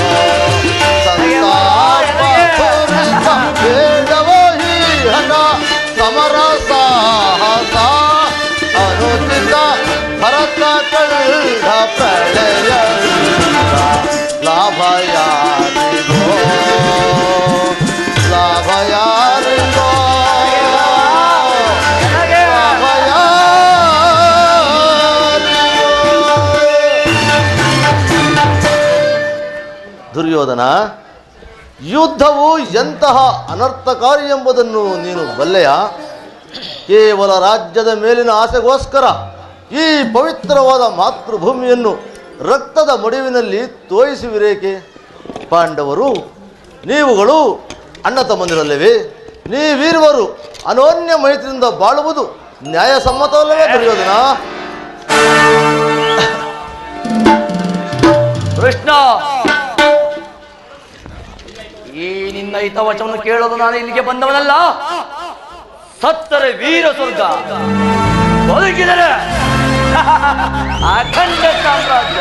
ಸಂತಾಪ ತೋರಿದ ಬೇಡವೋ ಈ ಹಠ ಸಮರ ಸಾಹಸ ಅನುಚಿತ ಭರತ ಕಳ್ಳ ಪ್ರಳಯ ಲಾಭ ಯಾರಿಗೋ ಲಾಭ ಯಾರಿಗೋ ಲಾಭ ಯಾರಿಗೋ. ದುರ್ಯೋಧನ, ಯುದ್ಧವು ಎಂತಹ ಅನರ್ಥಕಾರಿ ಎಂಬುದನ್ನು ನೀನು ಬಲ್ಲೆಯ? ಕೇವಲ ರಾಜ್ಯದ ಮೇಲಿನ ಆಸೆಗೋಸ್ಕರ ಈ ಪವಿತ್ರವಾದ ಮಾತೃಭೂಮಿಯನ್ನು ರಕ್ತದ ಮಡುವಿನಲ್ಲಿ ತೋಯಿಸುವಿರೇಕೆ? ಪಾಂಡವರು ನೀವುಗಳು ಅಣ್ಣ ತಮ್ಮಂದಿರಲ್ಲವೇ? ನೀವಿರುವರು ಅನೋನ್ಯ ಮೈತ್ರಿಯಿಂದ ಬಾಳುವುದು ನ್ಯಾಯಸಮ್ಮತವಲ್ಲವೇ ದುರ್ಯೋಧನ? ಕೃಷ್ಣ, ಈ ನಿನ್ನ ಹಿತವಚವನ್ನು ಕೇಳಲು ನಾನು ಇಲ್ಲಿಗೆ ಬಂದವನಲ್ಲ. ಸತ್ತರೆ ವೀರ ಸ್ವರ್ಗ, ಬದುಕಿದರೆ ಅಖಂಡ ಸಾಮ್ರಾಜ್ಯ.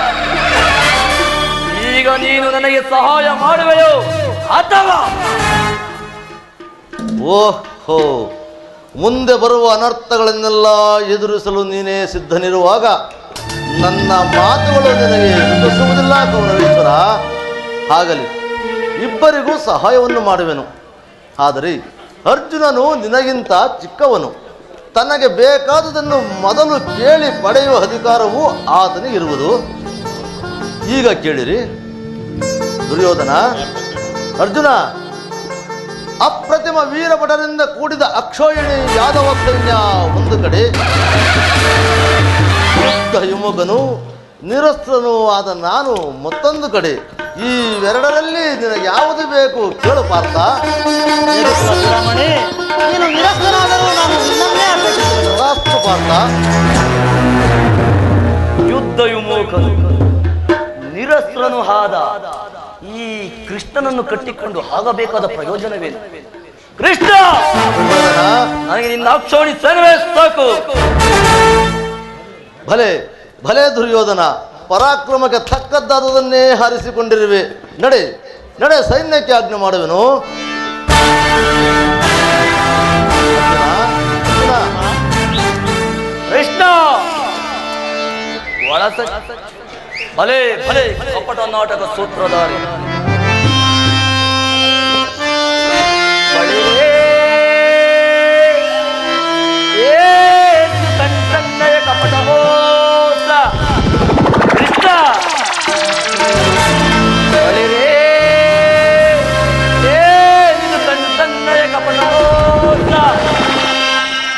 ಈಗ ನೀನು ನನಗೆ ಸಹಾಯ ಮಾಡುವೆಯೋ ಅಥವಾ? ಓಹೋ, ಮುಂದೆ ಬರುವ ಅನರ್ಥಗಳನ್ನೆಲ್ಲ ಎದುರಿಸಲು ನೀನೇ ಸಿದ್ಧನಿರುವಾಗ ನನ್ನ ಮಾತುಗಳು ನಿನಗೆ ಎದುರಿಸುವುದಿಲ್ಲ ಕೌರವೇಶ್ವರ. ಆಗಲಿ, ಇಬ್ಬರಿಗೂ ಸಹಾಯವನ್ನು ಮಾಡುವೆನು. ಆದರೆ ಅರ್ಜುನನು ನಿನಗಿಂತ ಚಿಕ್ಕವನು. ತನಗೆ ಬೇಕಾದುದನ್ನು ಮೊದಲು ಕೇಳಿ ಪಡೆಯುವ ಅಧಿಕಾರವು ಆತನಿಗಿರುವುದು. ಈಗ ಕೇಳಿರಿ ದುರ್ಯೋಧನ. ಅರ್ಜುನ ಅಪ್ರತಿಮ ವೀರಭಟರಿಂದ ಕೂಡಿದ ಅಕ್ಷೋಹಿಣಿ ಯಾದವ ಸೈನ್ಯ ಒಂದು ಕಡೆ, ಹಿಮುಗನು ನಿರಸ್ತ್ರನೂ ಆದ ನಾನು ಮತ್ತೊಂದು ಕಡೆ. ಈ ಎರಡರಲ್ಲಿ ನಿನಗೆ ಯಾವುದು ಬೇಕು ಕೇಳು ಪಾರ್ಥ. ಪರಶುರಾಮನೇ, ನೀನು ನಿರಸ್ತನಾದರೂ ನಾನು ನಿನ್ನನ್ನೇ ಅಪೇಕ್ಷಿಸುವೆನು. ರಾಷ್ಟ್ರ ಪಾರ್ಥ. ಯುದ್ಧ ವಿಮುಖನು ನಿರಸ್ತ್ರನು ಆದ ಈ ಕೃಷ್ಣನನ್ನು ಕಟ್ಟಿಕೊಂಡು ಆಗಬೇಕಾದ ಪ್ರಯೋಜನವೇನು? ಕೃಷ್ಣ, ನನಗೆ ನಿನ್ನ ಅಕ್ಷೋಣಿ ಸರಿವೇ ಸಾಕು. ಭಲೆ ಭಲೆ ದುರ್ಯೋಧನ, ಪರಾಕ್ರಮಕ್ಕೆ ತಕ್ಕದ್ದಾದದನ್ನೇ ಹಾರಿಸಿಕೊಂಡಿರುವೆ. ನಡೆ ನಡೆ, ಸೈನ್ಯಕ್ಕೆ ಆಜ್ಞೆ ಮಾಡುವೆನು. ಕೃಷ್ಣ, ಒಳಸ ಭಲೆ ಭಲೆ ಕಪಟ ನಾಟಕ ಸೂತ್ರಧಾರಿ. ಕಣ್ಣಯ ಕಪಟ ಮೋಸ. ಕೃಷ್ಣ, ಕಣ್ಣಯ ಕಪಟ ಮೋಸ.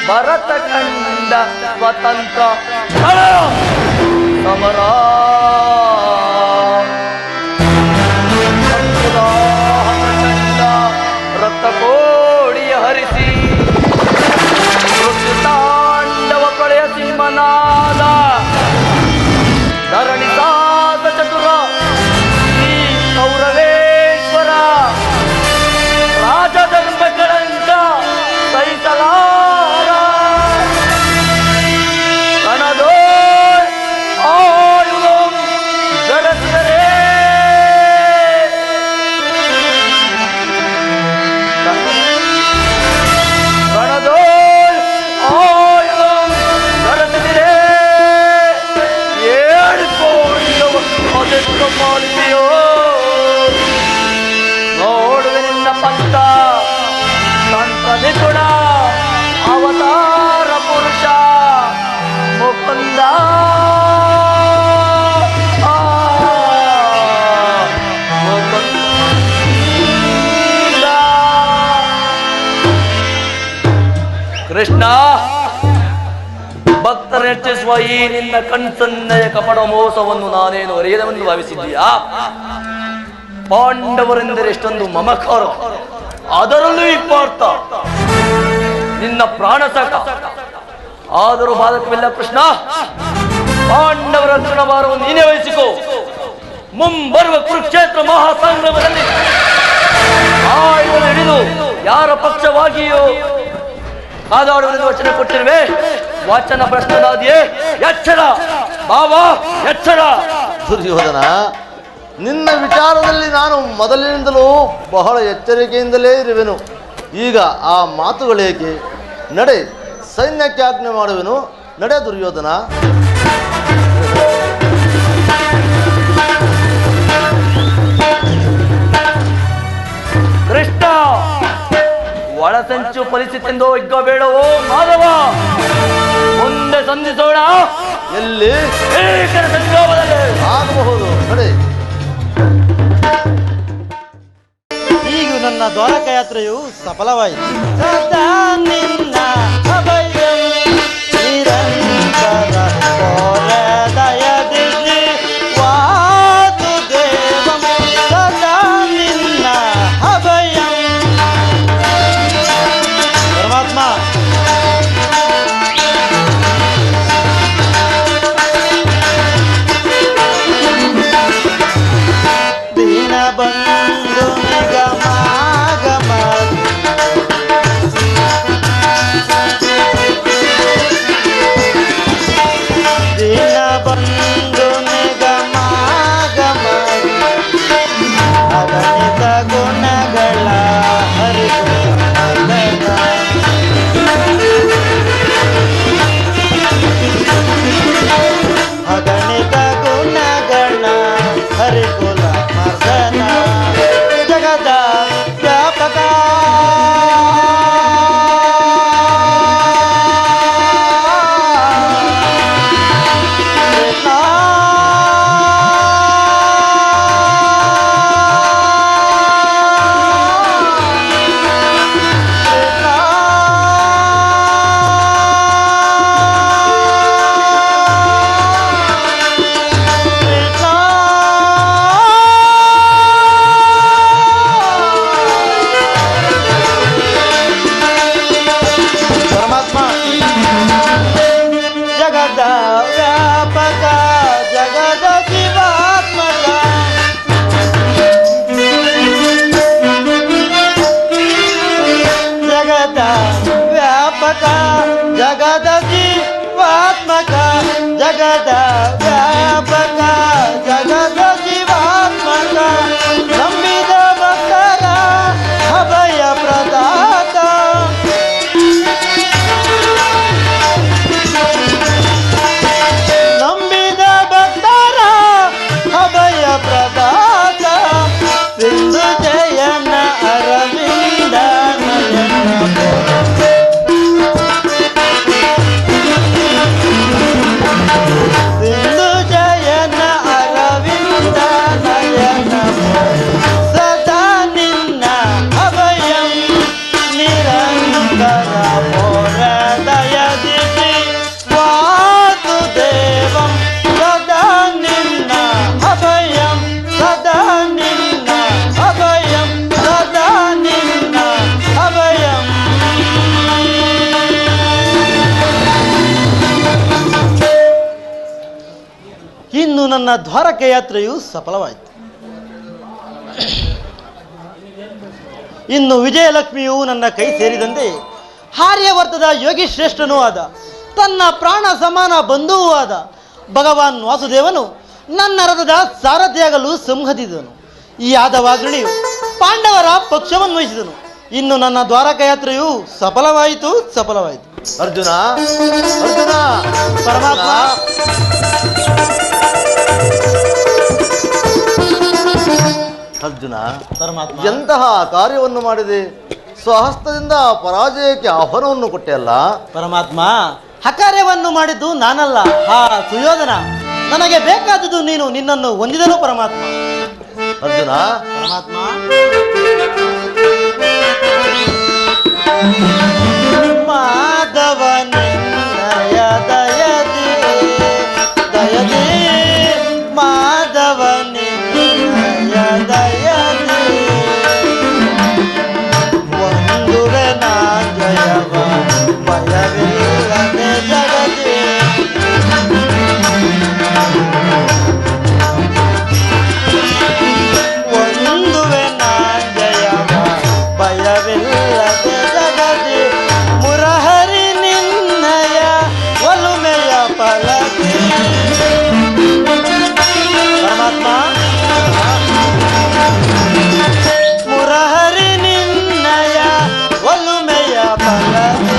ಭರತ ಕಂಡ ಸ್ವತಂತ್ರ ಸಮರ ರಕ್ತ ಕೋಡಿಯ ಹರಿಸಿ ಮೃತ್ಯು ತಾಂಡವ ಪ್ರಳಯ ಸಿಂಹನಾದ ಧರಣಿ ಸಾಧ ಚತುರ ಶ್ರೀ ಕೌರವೇಶ್ವರ ರಾಜಧರ್ಮಗಳಂತ ಸಹಿಸಲಾರ ಕಣದೋ ಆಯುಧಂ ಜಡಸಿದರೆ ಕಣದೋ ಆಯುಧಂ ಜಡಸಿದರೆ ಏಳಿಕೊಂಡು ಅದೆಷ್ಟು ಮಾಡಿದೆಯೋ ನೋಡುವೆ ನಿನ್ನ ಪಂಥ ಸಂತನಿಸುಡ ಅವತಾರ ಪುರುಷ ಮುಕುಂದ. ಕೃಷ್ಣ, ಭಕ್ತರ ಹೆಚ್ಚಿಸುವ ಈ ನಿನ್ನ ಕಣ್ಸನ್ನೆಯ ಕಪಟ ಮೋಸವನ್ನು ನಾನೇನು ಅರಿಯದವೆಂದು ಭಾವಿಸಿದ್ದೀಯಾ? ಪಾಂಡವರೆಂದರೆ ಎಷ್ಟೊಂದು ಮಮಕಾರ, ಅದರಲ್ಲೂ ಈ ಪಾರ್ಥ ನಿನ್ನ ಪ್ರಾಣ ಸಾಕ. ಆದರೂ ಬಾಧಕವಿಲ್ಲ ಕೃಷ್ಣ, ಪಾಂಡವರ ಋಣಭಾರವನ್ನು ನೀನೇ ವಹಿಸಿಕೋ. ಮುಂಬರುವ ಕುರುಕ್ಷೇತ್ರ ಮಹಾಸಂಗ್ರಾಮದಲ್ಲಿ ಆಯುಧ ಹಿಡಿದು ಯಾರ ಪಕ್ಷವಾಗಿಯೋ ಕಾದಾಡುವುದೆಂದು ವಚನ ಕೊಟ್ಟಿರುವೆ. ವಚನ ಭ್ರಷ್ಟನಾದಿಯೇ, ಎಚ್ಚರ ಬಾಬಾ, ಎಚ್ಚರ. ದುರ್ಯೋಧನ, ನಿನ್ನ ವಿಚಾರದಲ್ಲಿ ನಾನು ಮೊದಲಿನಿಂದಲೂ ಬಹಳ ಎಚ್ಚರಿಕೆಯಿಂದಲೇ ಇರುವೆನು. ಈಗ ಆ ಮಾತುಗಳೇಕೆ? ನಡೆ, ಸೈನ್ಯಕ್ಕೆ ಆಜ್ಞೆ ಮಾಡುವೆನು. ನಡೆ ದುರ್ಯೋಧನ. ಕೃಷ್ಣ, ಒಳಸಂಚು ಪರಿಸ್ಥಿತಿಯಿಂದ ಹಿಗ್ಗಬೇಡವೋ ಮಾಧವ. ಮುಂದೆ ಸಂಧಿಸೋಣ. ಎಲ್ಲಿ ಸಂಗ್ರಾಮದಲ್ಲಿ ಆಗಬಹುದು. ನಡೆ. ಈಗ ನನ್ನ ದ್ವಾರಕ ಯಾತ್ರೆಯು ಸಫಲವಾಯಿತು. ಸದಾ ನಿನ್ನ ಅಭಯಂ ನಿರಂತರ ದಯದಿರ್ಲಿ ವಾಸುದೇವಂ. ಸದಾ ನಿನ್ನ ಅಭಯಂ. ಪರಮಾತ್ಮ, ದೀನ ಬಂಧು ನಿಗಮಾಗಮ ಇನ್ನು ನನ್ನ ದ್ವಾರಕೆ ಯಾತ್ರೆಯು ಸಫಲವಾಯಿತು. ಇನ್ನು ವಿಜಯಲಕ್ಷ್ಮಿಯು ನನ್ನ ಕೈ ಸೇರಿದಂತೆ ಆರ್ಯವರ್ತದ ಯೋಗಿ ಶ್ರೇಷ್ಠನೂ ಆದ ತನ್ನ ಪ್ರಾಣ ಸಮಾನ ಬಂಧುವೂ ಆದ ಭಗವಾನ್ ವಾಸುದೇವನು ನನ್ನ ರಥದ ಸಾರಥಿಯಾಗಲು ಸಂಹತಿಸಿದನು. ಈ ಯಾದವಾಗ್ರಣಿಯು ಪಾಂಡವರ ಪಕ್ಷವನ್ನು ವಹಿಸಿದನು. ಇನ್ನು ನನ್ನ ದ್ವಾರಕ ಯಾತ್ರೆಯು ಸಫಲವಾಯಿತು. ಅರ್ಜುನ ಅರ್ಜುನ ಪರಮಾತ್ಮ. ಅರ್ಜುನ ಪರಮಾತ್ಮ, ಎಂತಹ ಕಾರ್ಯವನ್ನು ಮಾಡಿದೆ. ಸ್ವಹಸ್ತದಿಂದ ಪರಾಜಯಕ್ಕೆ ಆಹ್ವಾನವನ್ನು ಕೊಟ್ಟೆ ಅಲ್ಲ. ಪರಮಾತ್ಮ, ಅಕಾರ್ಯವನ್ನು ಮಾಡಿದ್ದು ನಾನಲ್ಲ, ಆ ಸುಯೋಧನ. ನನಗೆ ಬೇಕಾದುದು ನೀನು, ನಿನ್ನನ್ನು ಹೊಂದಿದನು ಪರಮಾತ್ಮ. ಅರ್ಜುನ ಪರಮಾತ್ಮ, ಮಾಧವ ನಿನ್ನಯ ದಯದಿ ದಯದಿ ಮಾಧವ ನಿನ್ನಯ ದಯದಿ ಒಂದುವೆ ನಾ ಜಯವ ಭಯವಿಲ್ಲದೆ ಜಗದಿ ಒಂದುವೆ ನಾ ಜಯವ ಭಯವಿಲ್ಲದೆ ಜಗದಿ ಮುರಹರಿ ನಿನ್ನಯ ಒಲುಮೆಯ ಫಲದಿ. ಪರಮಾತ್ಮ, ಮುರಹರಿ ನಿನ್ನಯ ಒಲುಮೆಯ ಫಲದಿ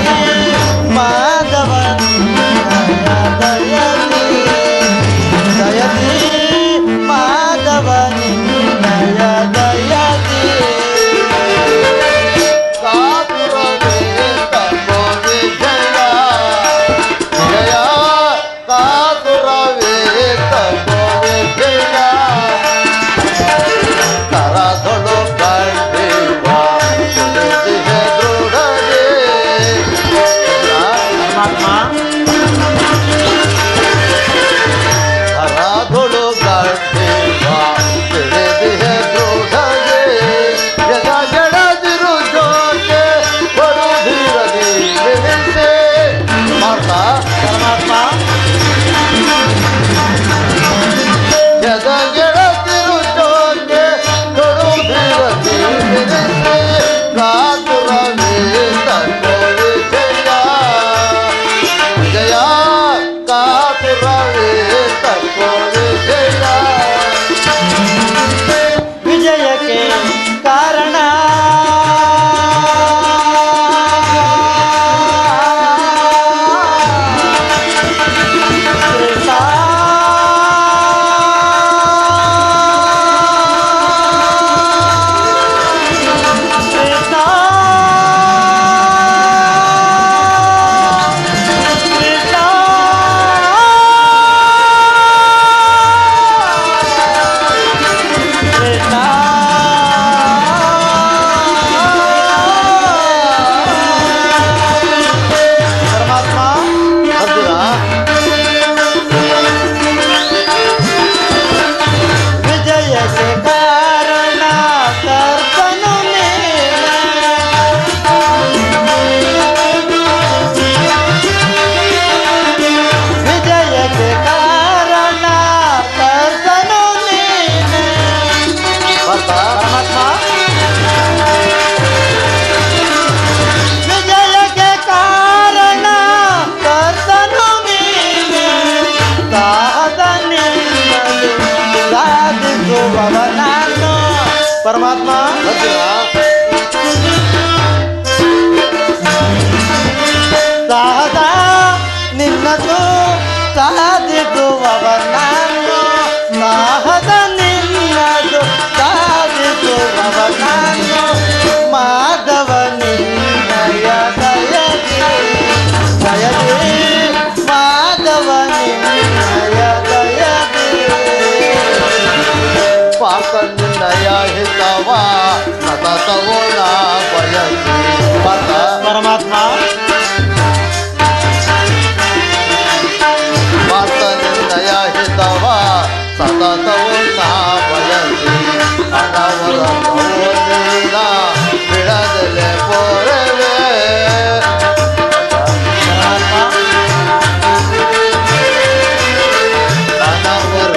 ಮಾಧವ ನಿನ್ನಯ ದಯದಿ ದಯದಿ ಮಾಧವ ನಿನ್ನಯ ದಯದಿ. ಕಾತುರವೇ ತಪೋವೆ ಜಯ ಜಯ ಕಾತುರವೇ ತಪೋವೆ ಜಯ ಕರದೊಳು ಕಂಡಿವ ದೃಢದೆ ಪರಮಾತ್ಮ, ಹರದೊಳು ಕಂಡಿವ ತಿಳಿದಿಹೆ ದೃಢದೆ ಜಗ ಗೆಳದಿರು ಜೋಕೆ ಬರುಧಿರದಿ ನಿಲ್ಲಿಸೆ ಮಾಡ್ತಾ ಪರಮಾತ್ಮ, ಜಗ ಗೆಳದಿರು ಜೋಕೆ ಬರುಧಿರದಿ ನಿಲ್ಲಿಸೆ ಕಾತುರವೇ ತಪೋವೆ ಜಯ ಜಯ ಕಾತುರವೇ ತಪೋವೆ ಜಯ ವಿಜಯಕ್ಕೆ ಕಾರಣ ಕೃಷ್ಣ. ಕೃಷ್ಣ, ಕೃಷ್ಣ, ಕೃಷ್ಣ. ಪರಮಾತ್ಮ, ಅರ್ಜುನ ವಿಜಯಕ್ಕೆ ಕಾರಣ ಕರ್ತನು ನೀನೆ. ವಿಜಯಕ್ಕೆ ಕಾರಣ ಕರ್ತನು ನೀನೆ. ಬರ್ತಾ ಪರಮಾತ್ಮ, ವಿಜಯಕ್ಕೆ ಕಾರಣ ಕರ್ತನು ನೀನೆ. ಸಾಹಸ ನಿನ್ನದು ಸಾಧಿಸುವವ ನಾನು. ಪರಮಾತ್ಮ, ಅರ್ಜುನ ಸಾಹಸ ನಿನ್ನದು ಸಾಧಿಸುವವ ನಾನು. ಸಾಹಸ ನಿನ್ನದು ಸಾಧಿಸುವವ ನಾನು. ಮಾಧವ ನಿನ್ನಯ ದಯದಿ ದಯದಿ ಮಾಧವ ನಿನ್ನಯ ದಯದಿ. ಪಾಪ ನಿನ್ನಯ ಹಿತವ ಸತತವೋ ನಾ ಬಯಸಿ ಪಾತ ಪರಮಾತ್ಮ, ಪಾತ ನಿನ್ನಯ ಹಿತವ ಸತತವೋ ನಾ ಬಯಸಿ ಅನವರ ಗೌರವಿಲ್ಲ ಬಿಡದಲೆ ಪೋರವೇ ಪರಮಾತ್ಮ, ಅನವರ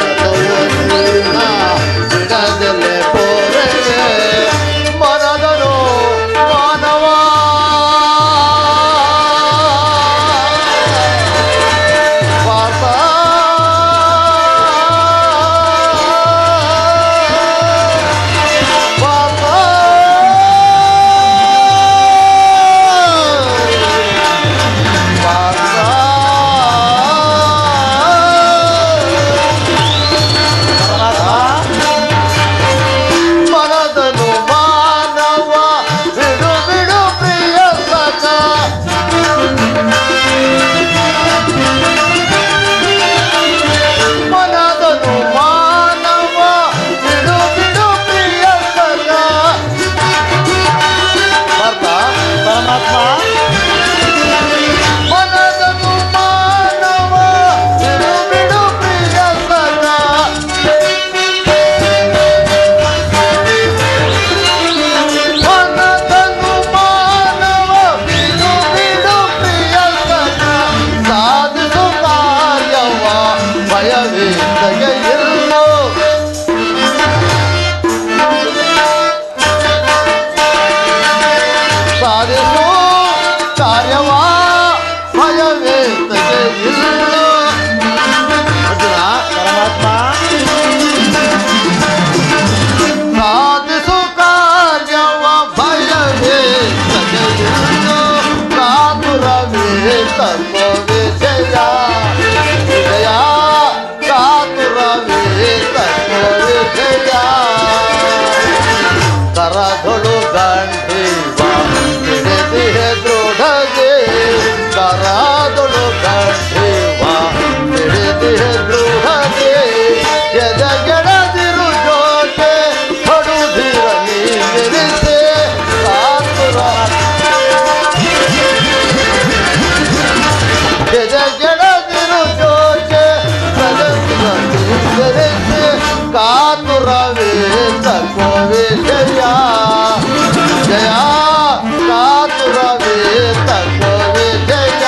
ಕಾತುರವೇ ತಕೋವೆ ಜಯ ಜಯ ಕಾತುರವೇ ತಕೋವೆ ಜಯ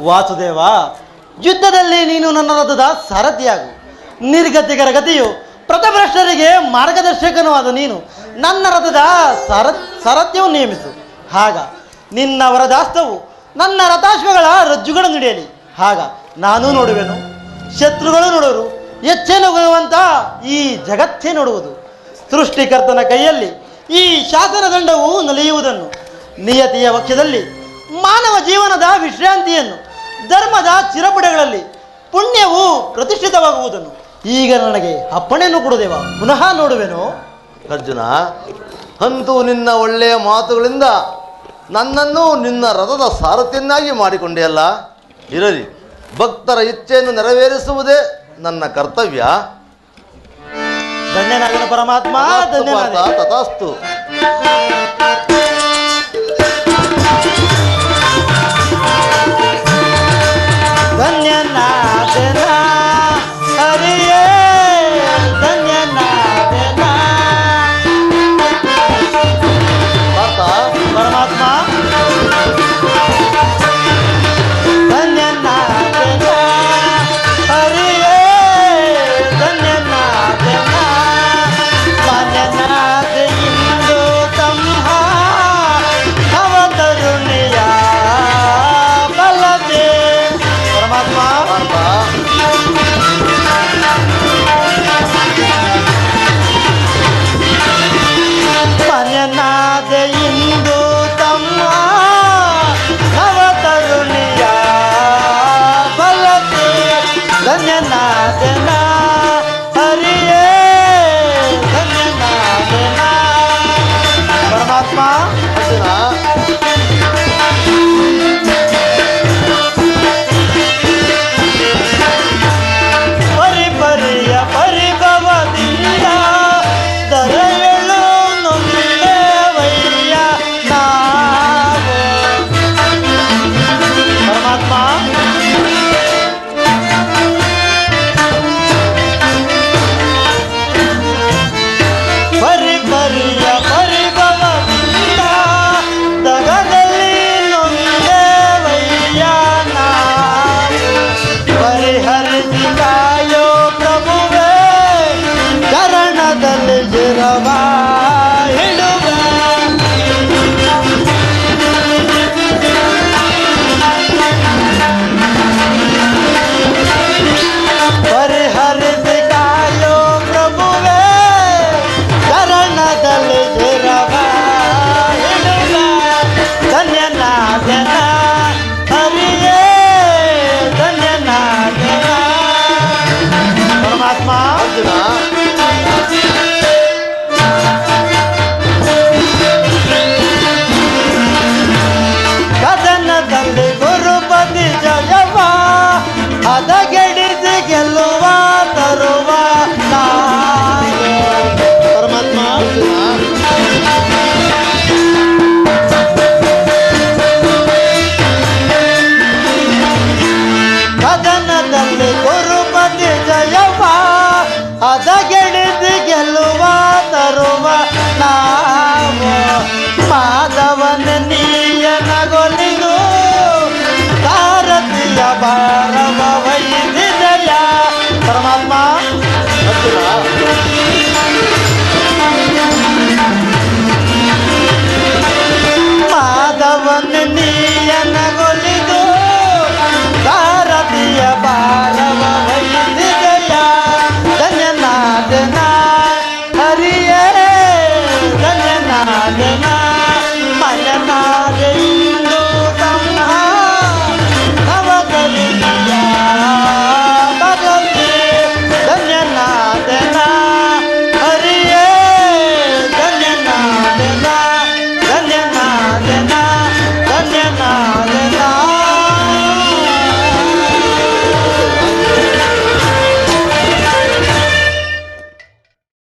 ವಾಸುದೇವ, ಯುದ್ಧದಲ್ಲಿ ನೀನು ನನ್ನ ರಥದ ಸಾರಥಿಯಾಗು. ನಿರ್ಗತಿಕರ ಗತಿಯು ಪ್ರಥಭ್ರಷ್ಟರಿಗೆ ಮಾರ್ಗದರ್ಶಕನೂ ಆದ ನೀನು ನನ್ನ ರಥದ ಸಾರಥ್ಯವನ್ನು ನೇಮಿಸು. ಆಗ ನಿನ್ನ ವರದಾಸ್ತವು ನನ್ನ ರಥಾಶ್ವಗಳ ರಜ್ಜುಗಳನ್ನು ಹಿಡಿಯಲಿ. ಆಗ ನಾನು ನೋಡುವೆನು, ಶತ್ರುಗಳು ನೋಡುವರು, ಹೆಚ್ಚೇನು ಭಗವಂತ ಈ ಜಗತ್ತೇ ನೋಡುವುದು. ಸೃಷ್ಟಿಕರ್ತನ ಕೈಯಲ್ಲಿ ಈ ಶಾಸನ ದಂಡವು ನಲಿಯುವುದನ್ನು, ನಿಯತಿಯ ವಕ್ಷದಲ್ಲಿ ಮಾನವ ಜೀವನದ ವಿಶ್ರಾಂತಿಯನ್ನು, ಧರ್ಮದ ಚಿರಪಡೆಗಳಲ್ಲಿ ಪುಣ್ಯವು ಪ್ರತಿಷ್ಠಿತವಾಗುವುದನ್ನು ಈಗ ನನಗೆ ಅಪ್ಪಣೆಯನ್ನು ಕೊಡುದೇವ. ಪುನಃ ನೋಡುವೆನು. ಅರ್ಜುನ, ಅಂತೂ ನಿನ್ನ ಒಳ್ಳೆಯ ಮಾತುಗಳಿಂದ ನನ್ನನ್ನು ನಿನ್ನ ರಥದ ಸಾರಥಿಯನ್ನಾಗಿ ಮಾಡಿಕೊಂಡೆಯಲ್ಲ. ಇರಲಿ, ಭಕ್ತರ ಇಚ್ಛೆಯನ್ನು ನೆರವೇರಿಸುವುದೇ ನನ್ನ ಕರ್ತವ್ಯ. ಧನ್ಯನಾಗನ ಪರಮಾತ್ಮ, ಧನ್ಯನಾದ. ತಥಾಸ್ತು. ಧನ್ಯನಾದನ ಹರಿಯೇ, ಧನ್ಯನಾದನ ಪರಮಾತ್ಮ. ಧನ್ಯನಾದನ ಹರಿಯೇ, ಧನ್ಯನಾದನ ಮಾನ್ಯನಾದ ಇಂದು ತಮ್ಮ ಅವತರುಣಿಯ ಬಲದೆ ಪರಮಾತ್ಮ. ಮನ್ಯನಾದ ಇಂದು ತಮ್ಮ ನವತರುಣಿಯ ಬಲತೆ, ಧನ್ಯನಾದನ ಹರಿಯೇ, ಧನ್ಯನಾದನ ಪರಮಾತ್ಮ. ಅರ್ಜುನ, ಪರಿಪರಿಯ ಪರಿಭವದಿಂದ ದರಗಳು ನೊಂದೇವಯ್ಯ ನಾವು ಪರಮಾತ್ಮ. ಪರಿಪರಿಯ ಪರಿಭವದಿಂದ ದಗದಲ್ಲಿ ನೊಂದೇವಯ್ಯ ನಾವು ಪರಿಹರಿಸಿ ಕಾಯೋ ಪ್ರಭುವೇ, ಚರಣದಲ್ಲಿ ಜಿರವ ಹಿಡುವೆ. ಪರಿಹರಿಸಿ ಕಾಯೋ ಪ್ರಭುವೇ, ಚರಣದಲ್ಲಿ ಜಿರವ ಹಿಡುವೆ. ಧನ್ಯನಾದನ ಹರಿಯೇ, ಧನ್ಯನಾದನ ಪರಮಾತ್ಮ. ಅರ್ಜುನ, ಕದನದಲ್ಲಿ ಗುರುಪತಿ ಜಯವ ಹದಗೆಡಿಸಿ ಗೆಲ್ಲುವ ತರುವ ನಾವೇ ಪರಮಾತ್ಮ. ಕದನದಲ್ಲಿ ಗುರುಪತಿ ಜಯವ ಹದಗೆಡಿಸಿ ಗೆಲ್ಲುವ ತರುವ ನಾವು ಮಾಧವನ ನೀಯನಗೊಲಿದು ಸಾರಥಿಯ ಭಾರವ ವಹಿಸಿದೆಯ ಪರಮಾತ್ಮ. ಅರ್ಜುನ,